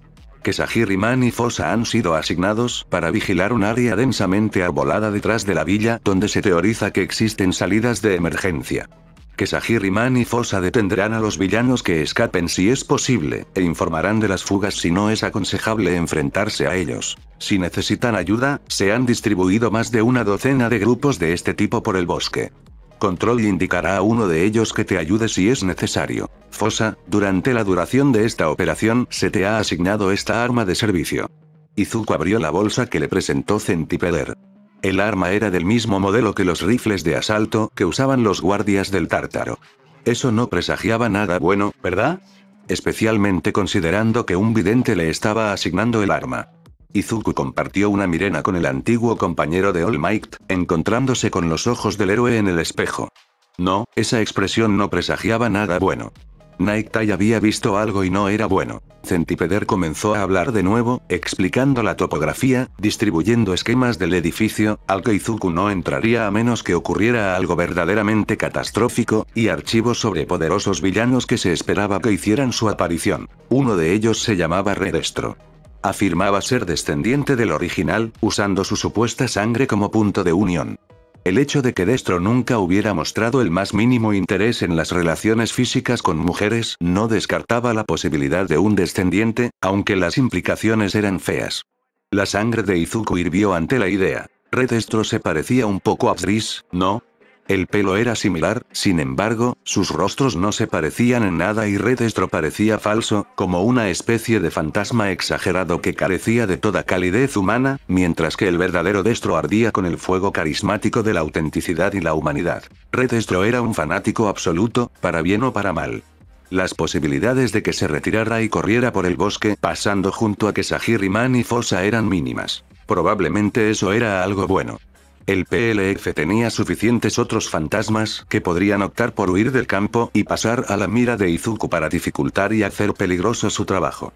Kesahiri-man y Fosa han sido asignados para vigilar un área densamente arbolada detrás de la villa donde se teoriza que existen salidas de emergencia. Kesahiri-man y Fosa detendrán a los villanos que escapen si es posible, e informarán de las fugas si no es aconsejable enfrentarse a ellos. Si necesitan ayuda, se han distribuido más de una docena de grupos de este tipo por el bosque. Control indicará a uno de ellos que te ayude si es necesario. Fosa, durante la duración de esta operación se te ha asignado esta arma de servicio. Izuku abrió la bolsa que le presentó Centipeder. El arma era del mismo modelo que los rifles de asalto que usaban los guardias del Tártaro. Eso no presagiaba nada bueno, ¿verdad? Especialmente considerando que un vidente le estaba asignando el arma. Izuku compartió una mirena con el antiguo compañero de All Might, encontrándose con los ojos del héroe en el espejo. No, esa expresión no presagiaba nada bueno. Night Tai había visto algo y no era bueno. Centipeder comenzó a hablar de nuevo, explicando la topografía, distribuyendo esquemas del edificio, al que Izuku no entraría a menos que ocurriera algo verdaderamente catastrófico, y archivos sobre poderosos villanos que se esperaba que hicieran su aparición. Uno de ellos se llamaba Redestro. Afirmaba ser descendiente del original, usando su supuesta sangre como punto de unión. El hecho de que Destro nunca hubiera mostrado el más mínimo interés en las relaciones físicas con mujeres no descartaba la posibilidad de un descendiente, aunque las implicaciones eran feas. La sangre de Izuku hirvió ante la idea. Red Destro se parecía un poco a Driss, ¿no? El pelo era similar, sin embargo, sus rostros no se parecían en nada y Red Destro parecía falso, como una especie de fantasma exagerado que carecía de toda calidez humana, mientras que el verdadero Destro ardía con el fuego carismático de la autenticidad y la humanidad. Red Destro era un fanático absoluto, para bien o para mal. Las posibilidades de que se retirara y corriera por el bosque pasando junto a Kesahiri-man y Fosa eran mínimas. Probablemente eso era algo bueno. El PLF tenía suficientes otros fantasmas que podrían optar por huir del campo y pasar a la mira de Izuku para dificultar y hacer peligroso su trabajo.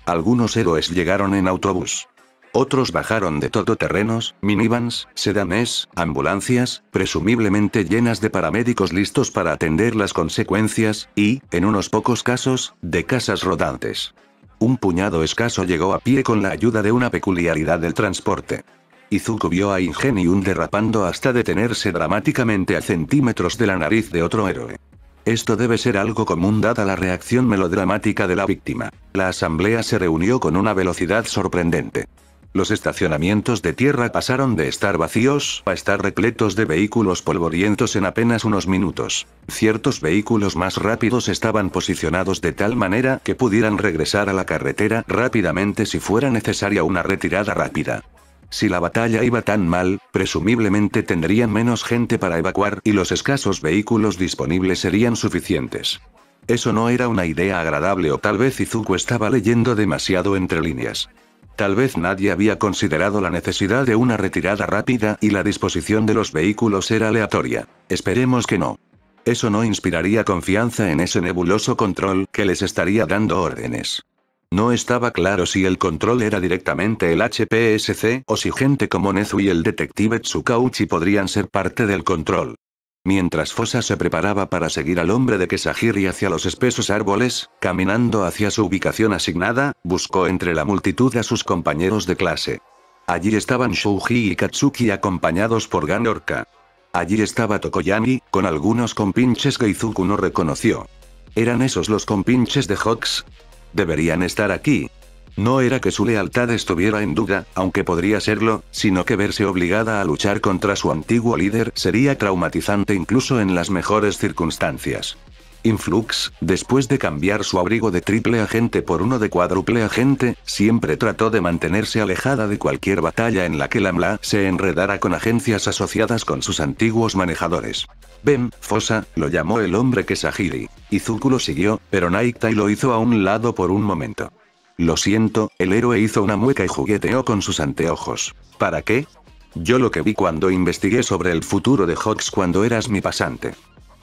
Algunos héroes llegaron en autobús. Otros bajaron de todoterrenos, minivans, sedanes, ambulancias, presumiblemente llenas de paramédicos listos para atender las consecuencias, y, en unos pocos casos, de casas rodantes. Un puñado escaso llegó a pie con la ayuda de una peculiaridad del transporte. Izuku vio a Ingenium derrapando hasta detenerse dramáticamente a centímetros de la nariz de otro héroe. Esto debe ser algo común dada la reacción melodramática de la víctima. La asamblea se reunió con una velocidad sorprendente. Los estacionamientos de tierra pasaron de estar vacíos a estar repletos de vehículos polvorientos en apenas unos minutos. Ciertos vehículos más rápidos estaban posicionados de tal manera que pudieran regresar a la carretera rápidamente si fuera necesaria una retirada rápida. Si la batalla iba tan mal, presumiblemente tendrían menos gente para evacuar y los escasos vehículos disponibles serían suficientes. Eso no era una idea agradable o tal vez Izuku estaba leyendo demasiado entre líneas. Tal vez nadie había considerado la necesidad de una retirada rápida y la disposición de los vehículos era aleatoria. Esperemos que no. Eso no inspiraría confianza en ese nebuloso control que les estaría dando órdenes. No estaba claro si el control era directamente el HPSC o si gente como Nezu y el detective Tsukauchi podrían ser parte del control. Mientras Fosa se preparaba para seguir al hombre de Kesahiri hacia los espesos árboles, caminando hacia su ubicación asignada, buscó entre la multitud a sus compañeros de clase. Allí estaban Shouji y Katsuki acompañados por Ganorka. Allí estaba Tokoyami, con algunos compinches que Izuku no reconoció. ¿Eran esos los compinches de Hawks? Deberían estar aquí. No era que su lealtad estuviera en duda, aunque podría serlo, sino que verse obligada a luchar contra su antiguo líder sería traumatizante incluso en las mejores circunstancias. Influx, después de cambiar su abrigo de triple agente por uno de cuádruple agente, siempre trató de mantenerse alejada de cualquier batalla en la que la MLA se enredara con agencias asociadas con sus antiguos manejadores. Ven, Fosa, lo llamó el hombre Kesahiri. Izuku lo siguió, pero Naiktai lo hizo a un lado por un momento. Lo siento, el héroe hizo una mueca y jugueteó con sus anteojos. ¿Para qué? Yo lo que vi cuando investigué sobre el futuro de Hawks cuando eras mi pasante.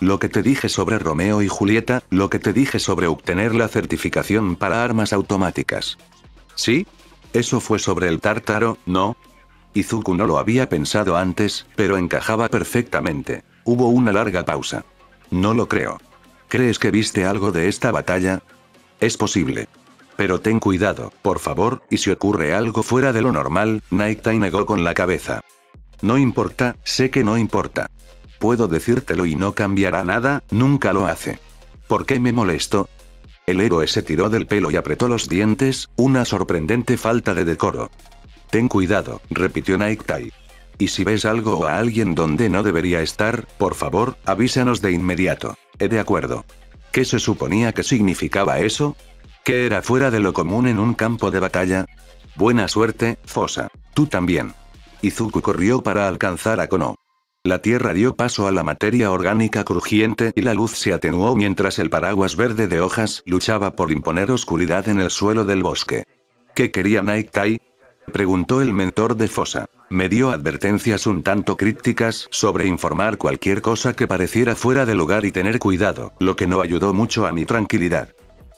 Lo que te dije sobre Romeo y Julieta, lo que te dije sobre obtener la certificación para armas automáticas. ¿Sí? Eso fue sobre el tártaro, ¿no? Izuku no lo había pensado antes, pero encajaba perfectamente. Hubo una larga pausa. No lo creo. ¿Crees que viste algo de esta batalla? Es posible. Pero ten cuidado, por favor, y si ocurre algo fuera de lo normal, Naiktai negó con la cabeza. No importa, sé que no importa. Puedo decírtelo y no cambiará nada, nunca lo hace. ¿Por qué me molesto? El héroe se tiró del pelo y apretó los dientes, una sorprendente falta de decoro. Ten cuidado, repitió Naiktai. Y si ves algo o a alguien donde no debería estar, por favor, avísanos de inmediato. De acuerdo. ¿Qué se suponía que significaba eso? ¿Qué era fuera de lo común en un campo de batalla? Buena suerte, Fosa. Tú también. Izuku corrió para alcanzar a Kono. La tierra dio paso a la materia orgánica crujiente y la luz se atenuó mientras el paraguas verde de hojas luchaba por imponer oscuridad en el suelo del bosque. ¿Qué quería Naiktai? Preguntó el mentor de Fosa. Me dio advertencias un tanto crípticas sobre informar cualquier cosa que pareciera fuera de lugar y tener cuidado, lo que no ayudó mucho a mi tranquilidad.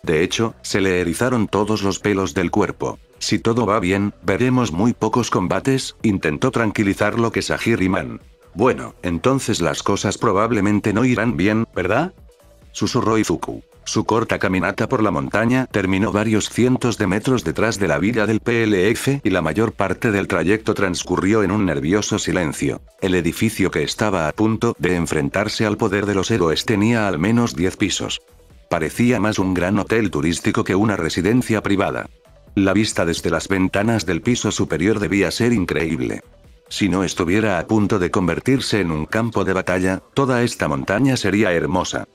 De hecho, se le erizaron todos los pelos del cuerpo. Si todo va bien, veremos muy pocos combates, intentó tranquilizarlo Kesahiri-man. Bueno, entonces las cosas probablemente no irán bien, ¿verdad? Susurró Izuku. Su corta caminata por la montaña terminó varios cientos de metros detrás de la villa del PLF y la mayor parte del trayecto transcurrió en un nervioso silencio. El edificio que estaba a punto de enfrentarse al poder de los héroes tenía al menos 10 pisos. Parecía más un gran hotel turístico que una residencia privada. La vista desde las ventanas del piso superior debía ser increíble. Si no estuviera a punto de convertirse en un campo de batalla, toda esta montaña sería hermosa.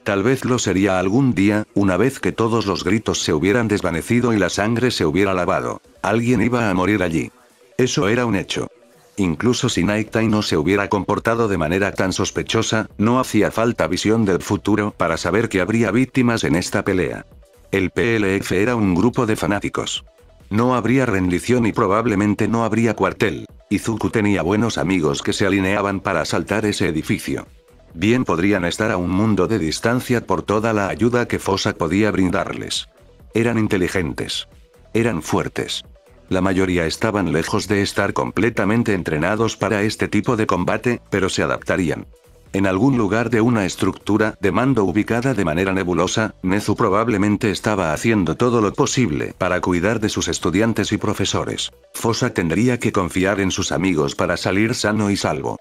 Tal vez lo sería algún día, una vez que todos los gritos se hubieran desvanecido y la sangre se hubiera lavado. Alguien iba a morir allí. Eso era un hecho. Incluso si Night Time no se hubiera comportado de manera tan sospechosa, no hacía falta visión del futuro para saber que habría víctimas en esta pelea. El PLF era un grupo de fanáticos. No habría rendición y probablemente no habría cuartel. Izuku tenía buenos amigos que se alineaban para asaltar ese edificio. Bien podrían estar a un mundo de distancia por toda la ayuda que Fosa podía brindarles. Eran inteligentes. Eran fuertes. La mayoría estaban lejos de estar completamente entrenados para este tipo de combate, pero se adaptarían. En algún lugar de una estructura de mando ubicada de manera nebulosa, Nezu probablemente estaba haciendo todo lo posible para cuidar de sus estudiantes y profesores. Fosa tendría que confiar en sus amigos para salir sano y salvo.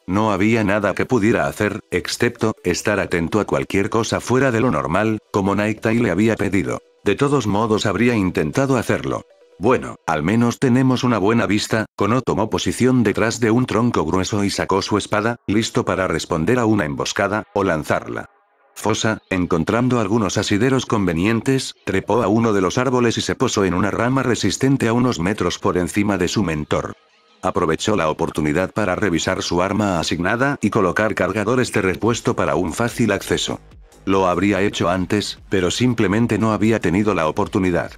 No había nada que pudiera hacer, excepto estar atento a cualquier cosa fuera de lo normal, como Night Time le había pedido. De todos modos habría intentado hacerlo. Bueno, al menos tenemos una buena vista. Kono tomó posición detrás de un tronco grueso y sacó su espada, listo para responder a una emboscada, o lanzarla. Fosa, encontrando algunos asideros convenientes, trepó a uno de los árboles y se posó en una rama resistente a unos metros por encima de su mentor. Aprovechó la oportunidad para revisar su arma asignada y colocar cargadores de repuesto para un fácil acceso. Lo habría hecho antes, pero simplemente no había tenido la oportunidad.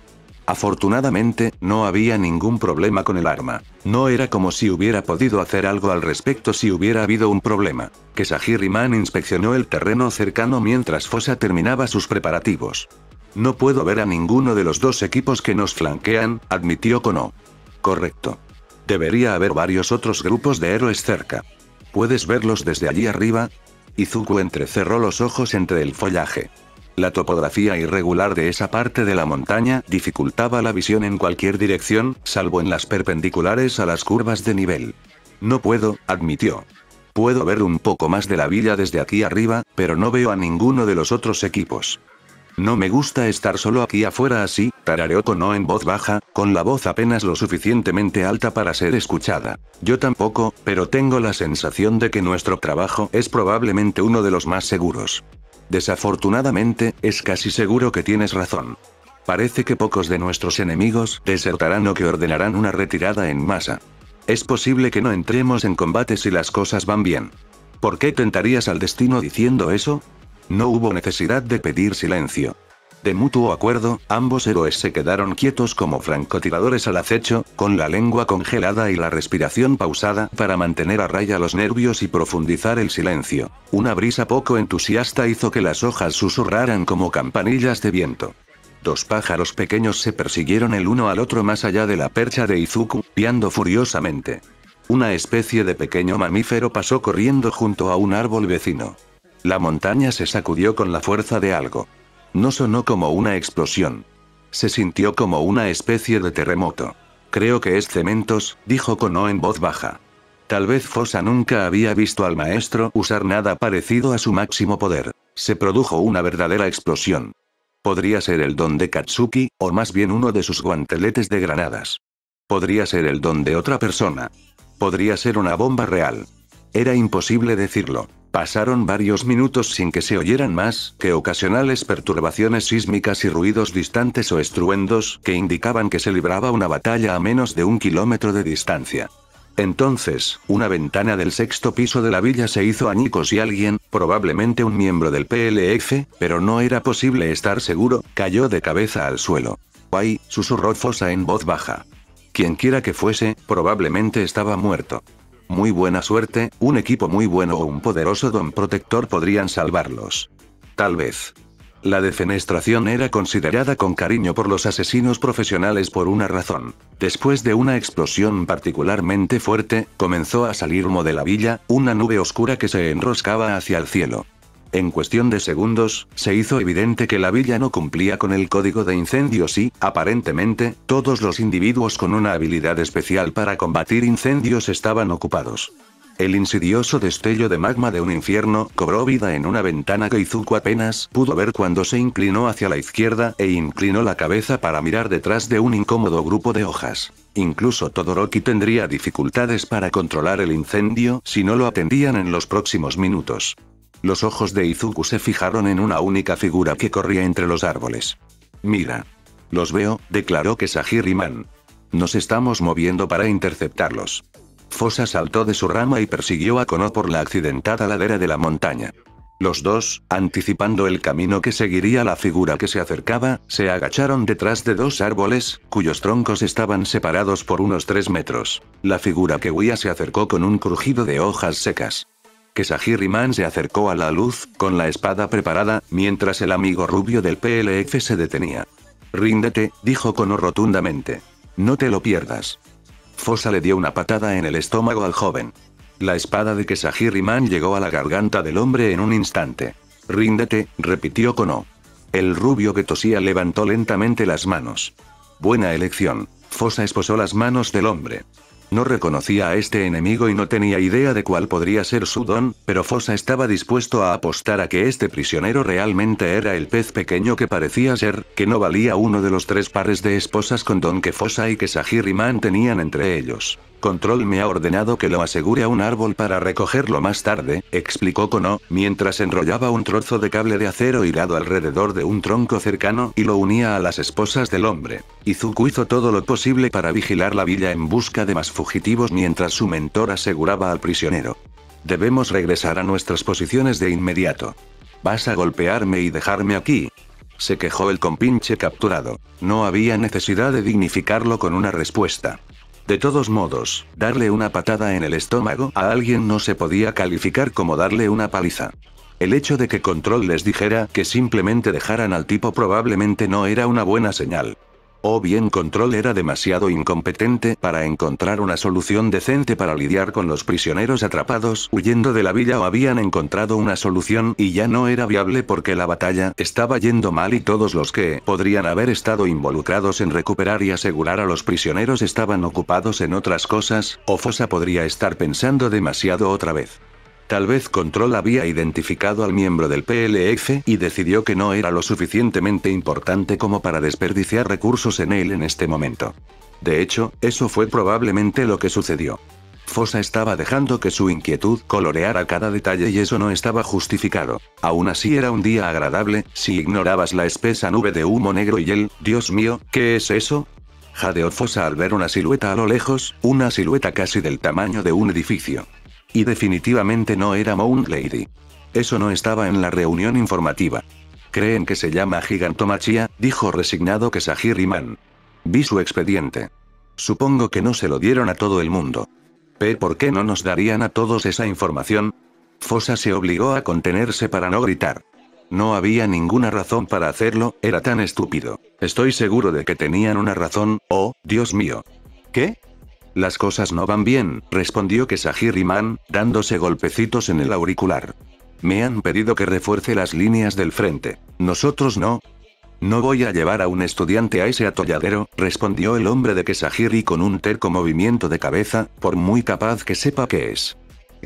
Afortunadamente, no había ningún problema con el arma. No era como si hubiera podido hacer algo al respecto si hubiera habido un problema. Kesahiri-man inspeccionó el terreno cercano mientras Fosa terminaba sus preparativos. No puedo ver a ninguno de los dos equipos que nos flanquean, admitió Kono. Correcto. Debería haber varios otros grupos de héroes cerca. ¿Puedes verlos desde allí arriba? Izuku entrecerró los ojos entre el follaje. La topografía irregular de esa parte de la montaña dificultaba la visión en cualquier dirección, salvo en las perpendiculares a las curvas de nivel. No puedo, admitió. Puedo ver un poco más de la villa desde aquí arriba, pero no veo a ninguno de los otros equipos. No me gusta estar solo aquí afuera así, tarareó Kono en voz baja, con la voz apenas lo suficientemente alta para ser escuchada. Yo tampoco, pero tengo la sensación de que nuestro trabajo es probablemente uno de los más seguros. Desafortunadamente, es casi seguro que tienes razón. Parece que pocos de nuestros enemigos desertarán o que ordenarán una retirada en masa. Es posible que no entremos en combate si las cosas van bien. ¿Por qué tentarías al destino diciendo eso? No hubo necesidad de pedir silencio. De mutuo acuerdo, ambos héroes se quedaron quietos como francotiradores al acecho, con la lengua congelada y la respiración pausada para mantener a raya los nervios y profundizar el silencio. Una brisa poco entusiasta hizo que las hojas susurraran como campanillas de viento. Dos pájaros pequeños se persiguieron el uno al otro más allá de la percha de Izuku, piando furiosamente. Una especie de pequeño mamífero pasó corriendo junto a un árbol vecino. La montaña se sacudió con la fuerza de algo. No sonó como una explosión. Se sintió como una especie de terremoto. Creo que es cementos, dijo Kono en voz baja. Tal vez Fosa nunca había visto al maestro usar nada parecido a su máximo poder. Se produjo una verdadera explosión. Podría ser el don de Katsuki, o más bien uno de sus guanteletes de granadas. Podría ser el don de otra persona. Podría ser una bomba real. Era imposible decirlo. Pasaron varios minutos sin que se oyeran más que ocasionales perturbaciones sísmicas y ruidos distantes o estruendos que indicaban que se libraba una batalla a menos de 1 kilómetro de distancia. Entonces, una ventana del 6º piso de la villa se hizo añicos y alguien, probablemente un miembro del PLF, pero no era posible estar seguro, cayó de cabeza al suelo. ¡Ay!, susurró Fosa en voz baja. Quienquiera que fuese, probablemente estaba muerto. Muy buena suerte, un equipo muy bueno o un poderoso don protector podrían salvarlos. Tal vez. La defenestración era considerada con cariño por los asesinos profesionales por una razón. Después de una explosión particularmente fuerte, comenzó a salir humo de la villa, una nube oscura que se enroscaba hacia el cielo. En cuestión de segundos, se hizo evidente que la villa no cumplía con el código de incendios y, aparentemente, todos los individuos con una habilidad especial para combatir incendios estaban ocupados. El insidioso destello de magma de un infierno cobró vida en una ventana que Izuku apenas pudo ver cuando se inclinó hacia la izquierda e inclinó la cabeza para mirar detrás de un incómodo grupo de hojas. Incluso Todoroki tendría dificultades para controlar el incendio si no lo atendían en los próximos minutos. Los ojos de Izuku se fijaron en una única figura que corría entre los árboles. «Mira. Los veo», declaró Kesahiri-man. «Nos estamos moviendo para interceptarlos». Fosa saltó de su rama y persiguió a Konoha por la accidentada ladera de la montaña. Los dos, anticipando el camino que seguiría la figura que se acercaba, se agacharon detrás de dos árboles, cuyos troncos estaban separados por unos 3 metros. La figura que huía se acercó con un crujido de hojas secas. Kesahiri-man se acercó a la luz, con la espada preparada, mientras el amigo rubio del PLF se detenía. «Ríndete», dijo Konoha rotundamente. «No te lo pierdas». Fosa le dio una patada en el estómago al joven. La espada de Kesahiri-man llegó a la garganta del hombre en un instante. «Ríndete», repitió Konoha. El rubio que tosía levantó lentamente las manos. «Buena elección». Fosa esposó las manos del hombre. No reconocía a este enemigo y no tenía idea de cuál podría ser su don, pero Fosa estaba dispuesto a apostar a que este prisionero realmente era el pez pequeño que parecía ser, que no valía uno de los 3 pares de esposas con don que Fosa y Kesahiri-man tenían entre ellos. «Control me ha ordenado que lo asegure a un árbol para recogerlo más tarde», explicó Konoha, mientras enrollaba un trozo de cable de acero hilado alrededor de un tronco cercano y lo unía a las esposas del hombre. Izuku hizo todo lo posible para vigilar la villa en busca de más fugitivos mientras su mentor aseguraba al prisionero. «Debemos regresar a nuestras posiciones de inmediato». «¿Vas a golpearme y dejarme aquí?», se quejó el compinche capturado. No había necesidad de dignificarlo con una respuesta. De todos modos, darle una patada en el estómago a alguien no se podía calificar como darle una paliza. El hecho de que Control les dijera que simplemente dejaran al tipo probablemente no era una buena señal. O bien Control era demasiado incompetente para encontrar una solución decente para lidiar con los prisioneros atrapados huyendo de la villa, o habían encontrado una solución y ya no era viable porque la batalla estaba yendo mal y todos los que podrían haber estado involucrados en recuperar y asegurar a los prisioneros estaban ocupados en otras cosas, o Fosa podría estar pensando demasiado otra vez. Tal vez Control había identificado al miembro del PLF y decidió que no era lo suficientemente importante como para desperdiciar recursos en él en este momento. De hecho, eso fue probablemente lo que sucedió. Fosa estaba dejando que su inquietud coloreara cada detalle y eso no estaba justificado. Aún así era un día agradable, si ignorabas la espesa nube de humo negro y el «Dios mío, ¿qué es eso?», jadeó Fosa al ver una silueta a lo lejos, una silueta casi del tamaño de un edificio. Y definitivamente no era Moon Lady. Eso no estaba en la reunión informativa. «¿Creen que se llama Gigantomachia?», dijo resignado Kesahiri-man. «Vi su expediente. Supongo que no se lo dieron a todo el mundo. ¿Por qué no nos darían a todos esa información?». Fosa se obligó a contenerse para no gritar. No había ninguna razón para hacerlo, era tan estúpido. Estoy seguro de que tenían una razón. «Oh, Dios mío». «¿Qué?». «Las cosas no van bien», respondió Kesahiri-man, dándose golpecitos en el auricular. «Me han pedido que refuerce las líneas del frente. Nosotros no». «No voy a llevar a un estudiante a ese atolladero», respondió el hombre de Kesahiri con un terco movimiento de cabeza, por muy capaz que sepa que es.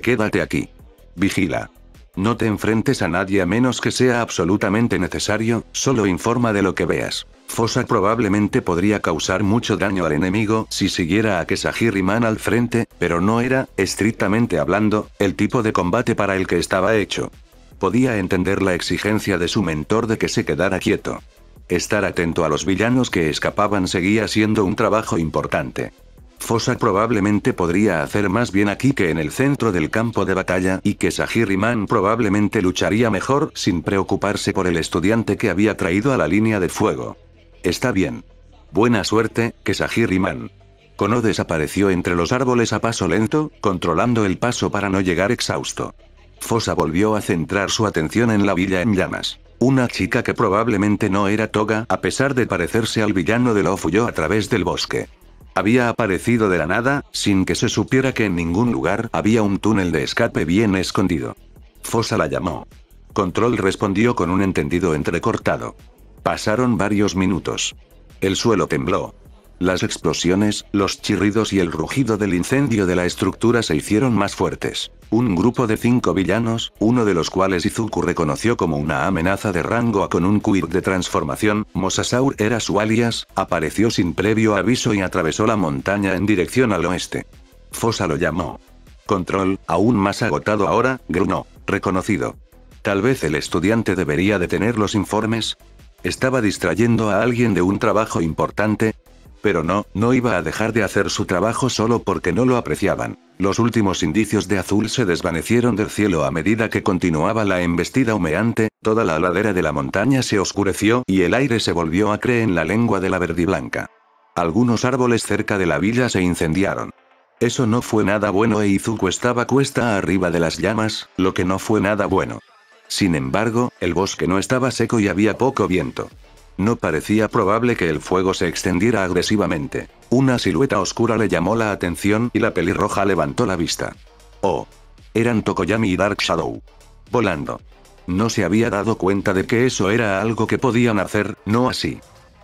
«Quédate aquí. Vigila. No te enfrentes a nadie a menos que sea absolutamente necesario, solo informa de lo que veas». Fosa probablemente podría causar mucho daño al enemigo si siguiera a Kesahiri-man al frente, pero no era, estrictamente hablando, el tipo de combate para el que estaba hecho. Podía entender la exigencia de su mentor de que se quedara quieto. Estar atento a los villanos que escapaban seguía siendo un trabajo importante. Fosa probablemente podría hacer más bien aquí que en el centro del campo de batalla y Kesahiri-man probablemente lucharía mejor sin preocuparse por el estudiante que había traído a la línea de fuego. «Está bien. Buena suerte, Kesahiri-man». Konoha desapareció entre los árboles a paso lento, controlando el paso para no llegar exhausto. Fosa volvió a centrar su atención en la villa en llamas. Una chica que probablemente no era Toga, a pesar de parecerse al villano de Luffy, huyó a través del bosque. Había aparecido de la nada, sin que se supiera que en ningún lugar había un túnel de escape bien escondido. Fosa la llamó. Control respondió con un entendido entrecortado. Pasaron varios minutos. El suelo tembló. Las explosiones, los chirridos y el rugido del incendio de la estructura se hicieron más fuertes. Un grupo de 5 villanos, uno de los cuales Izuku reconoció como una amenaza de rango A con un quirk de transformación, Mosasaur era su alias, apareció sin previo aviso y atravesó la montaña en dirección al oeste. Fosa lo llamó. Control, aún más agotado ahora, gruñó. Reconocido. Tal vez el estudiante debería detener los informes. ¿Estaba distrayendo a alguien de un trabajo importante? Pero no iba a dejar de hacer su trabajo solo porque no lo apreciaban. Los últimos indicios de azul se desvanecieron del cielo a medida que continuaba la embestida humeante, toda la ladera de la montaña se oscureció y el aire se volvió acre en la lengua de la verdiblanca. Algunos árboles cerca de la villa se incendiaron. Eso no fue nada bueno e Izuku estaba cuesta arriba de las llamas, lo que no fue nada bueno. Sin embargo, el bosque no estaba seco y había poco viento. No parecía probable que el fuego se extendiera agresivamente. Una silueta oscura le llamó la atención y la pelirroja levantó la vista. Oh. Eran Tokoyami y Dark Shadow. Volando. No se había dado cuenta de que eso era algo que podían hacer, no así.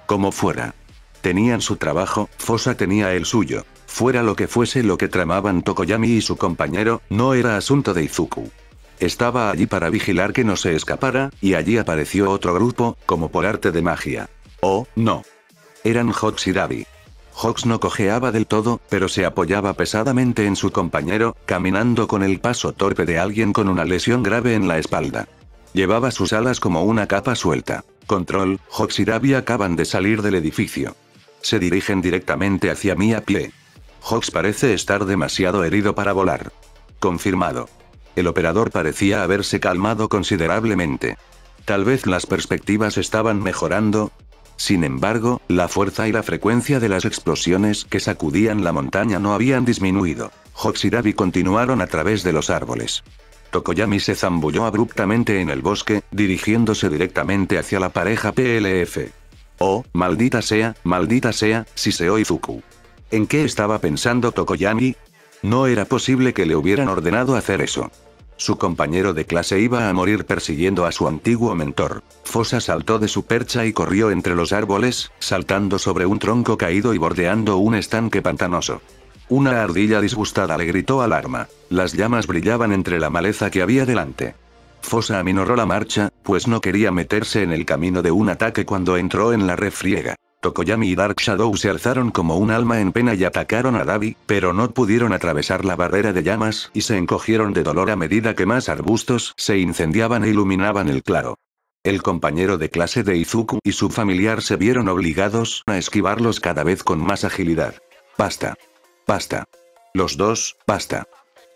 Como fuera. Tenían su trabajo, Fosa tenía el suyo. Fuera lo que fuese lo que tramaban Tokoyami y su compañero, no era asunto de Izuku. Estaba allí para vigilar que no se escapara, y allí apareció otro grupo, como por arte de magia. Oh, no. Eran Hawks y Dabi. Hawks no cojeaba del todo, pero se apoyaba pesadamente en su compañero, caminando con el paso torpe de alguien con una lesión grave en la espalda. Llevaba sus alas como una capa suelta. Control, Hawks y Dabi acaban de salir del edificio. Se dirigen directamente hacia mí a pie. Hawks parece estar demasiado herido para volar. Confirmado. El operador parecía haberse calmado considerablemente. Tal vez las perspectivas estaban mejorando. Sin embargo, la fuerza y la frecuencia de las explosiones que sacudían la montaña no habían disminuido. Hawks y Dabi continuaron a través de los árboles. Tokoyami se zambulló abruptamente en el bosque, dirigiéndose directamente hacia la pareja PLF. Oh, maldita sea, siseó Izuku. ¿En qué estaba pensando Tokoyami? No era posible que le hubieran ordenado hacer eso. Su compañero de clase iba a morir persiguiendo a su antiguo mentor. Fosa saltó de su percha y corrió entre los árboles, saltando sobre un tronco caído y bordeando un estanque pantanoso. Una ardilla disgustada le gritó alarma. Las llamas brillaban entre la maleza que había delante. Fosa aminoró la marcha, pues no quería meterse en el camino de un ataque cuando entró en la refriega. Tokoyami y Dark Shadow se alzaron como un alma en pena y atacaron a Dabi, pero no pudieron atravesar la barrera de llamas y se encogieron de dolor a medida que más arbustos se incendiaban e iluminaban el claro. El compañero de clase de Izuku y su familiar se vieron obligados a esquivarlos cada vez con más agilidad. Basta. Basta. Los dos, basta.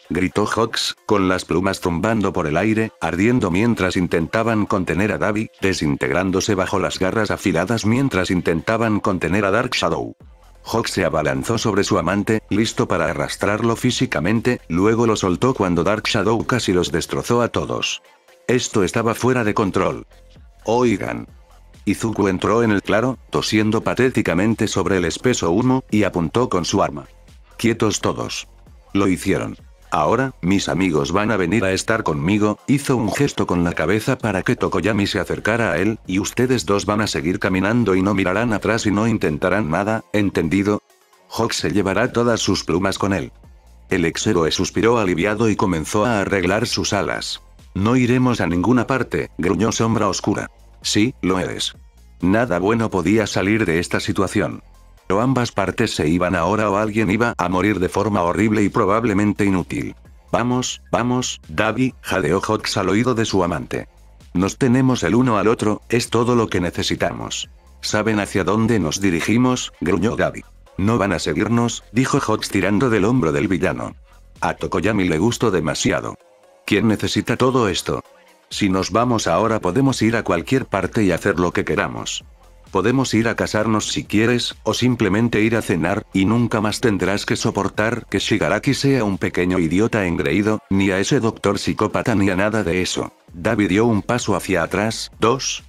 Gritó Hawks, con las plumas zumbando por el aire, ardiendo mientras intentaban contener a Dabi, desintegrándose bajo las garras afiladas mientras intentaban contener a Dark Shadow. Hawks se abalanzó sobre su amante, listo para arrastrarlo físicamente, luego lo soltó cuando Dark Shadow casi los destrozó a todos. Esto estaba fuera de control. Oigan. Izuku entró en el claro, tosiendo patéticamente sobre el espeso humo, y apuntó con su arma. Quietos todos. Lo hicieron. Ahora, mis amigos van a venir a estar conmigo, hizo un gesto con la cabeza para que Tokoyami se acercara a él, y ustedes dos van a seguir caminando y no mirarán atrás y no intentarán nada, ¿entendido? Hawks se llevará todas sus plumas con él. El ex-héroe suspiró aliviado y comenzó a arreglar sus alas. No iremos a ninguna parte, gruñó Sombra Oscura. Sí, lo eres. Nada bueno podía salir de esta situación. O ambas partes se iban ahora o alguien iba a morir de forma horrible y probablemente inútil. Vamos, Dabi, jadeó Hawks al oído de su amante. Nos tenemos el uno al otro, es todo lo que necesitamos. ¿Saben hacia dónde nos dirigimos? Gruñó Dabi. No van a seguirnos, dijo Hawks tirando del hombro del villano. A Tokoyami le gustó demasiado. ¿Quién necesita todo esto? Si nos vamos ahora podemos ir a cualquier parte y hacer lo que queramos. Podemos ir a casarnos si quieres, o simplemente ir a cenar, y nunca más tendrás que soportar que Shigaraki sea un pequeño idiota engreído, ni a ese doctor psicópata ni a nada de eso. Dabi dio un paso hacia atrás,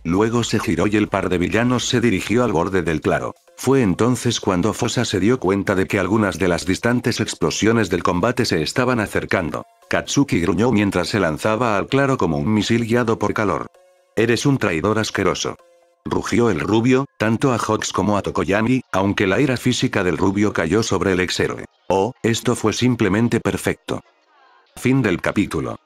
luego se giró y el par de villanos se dirigió al borde del claro. Fue entonces cuando Fosa se dio cuenta de que algunas de las distantes explosiones del combate se estaban acercando. Katsuki gruñó mientras se lanzaba al claro como un misil guiado por calor. Eres un traidor asqueroso. Rugió el rubio, tanto a Hawks como a Tokoyami, aunque la ira física del rubio cayó sobre el exhéroe. Oh, esto fue simplemente perfecto. Fin del capítulo.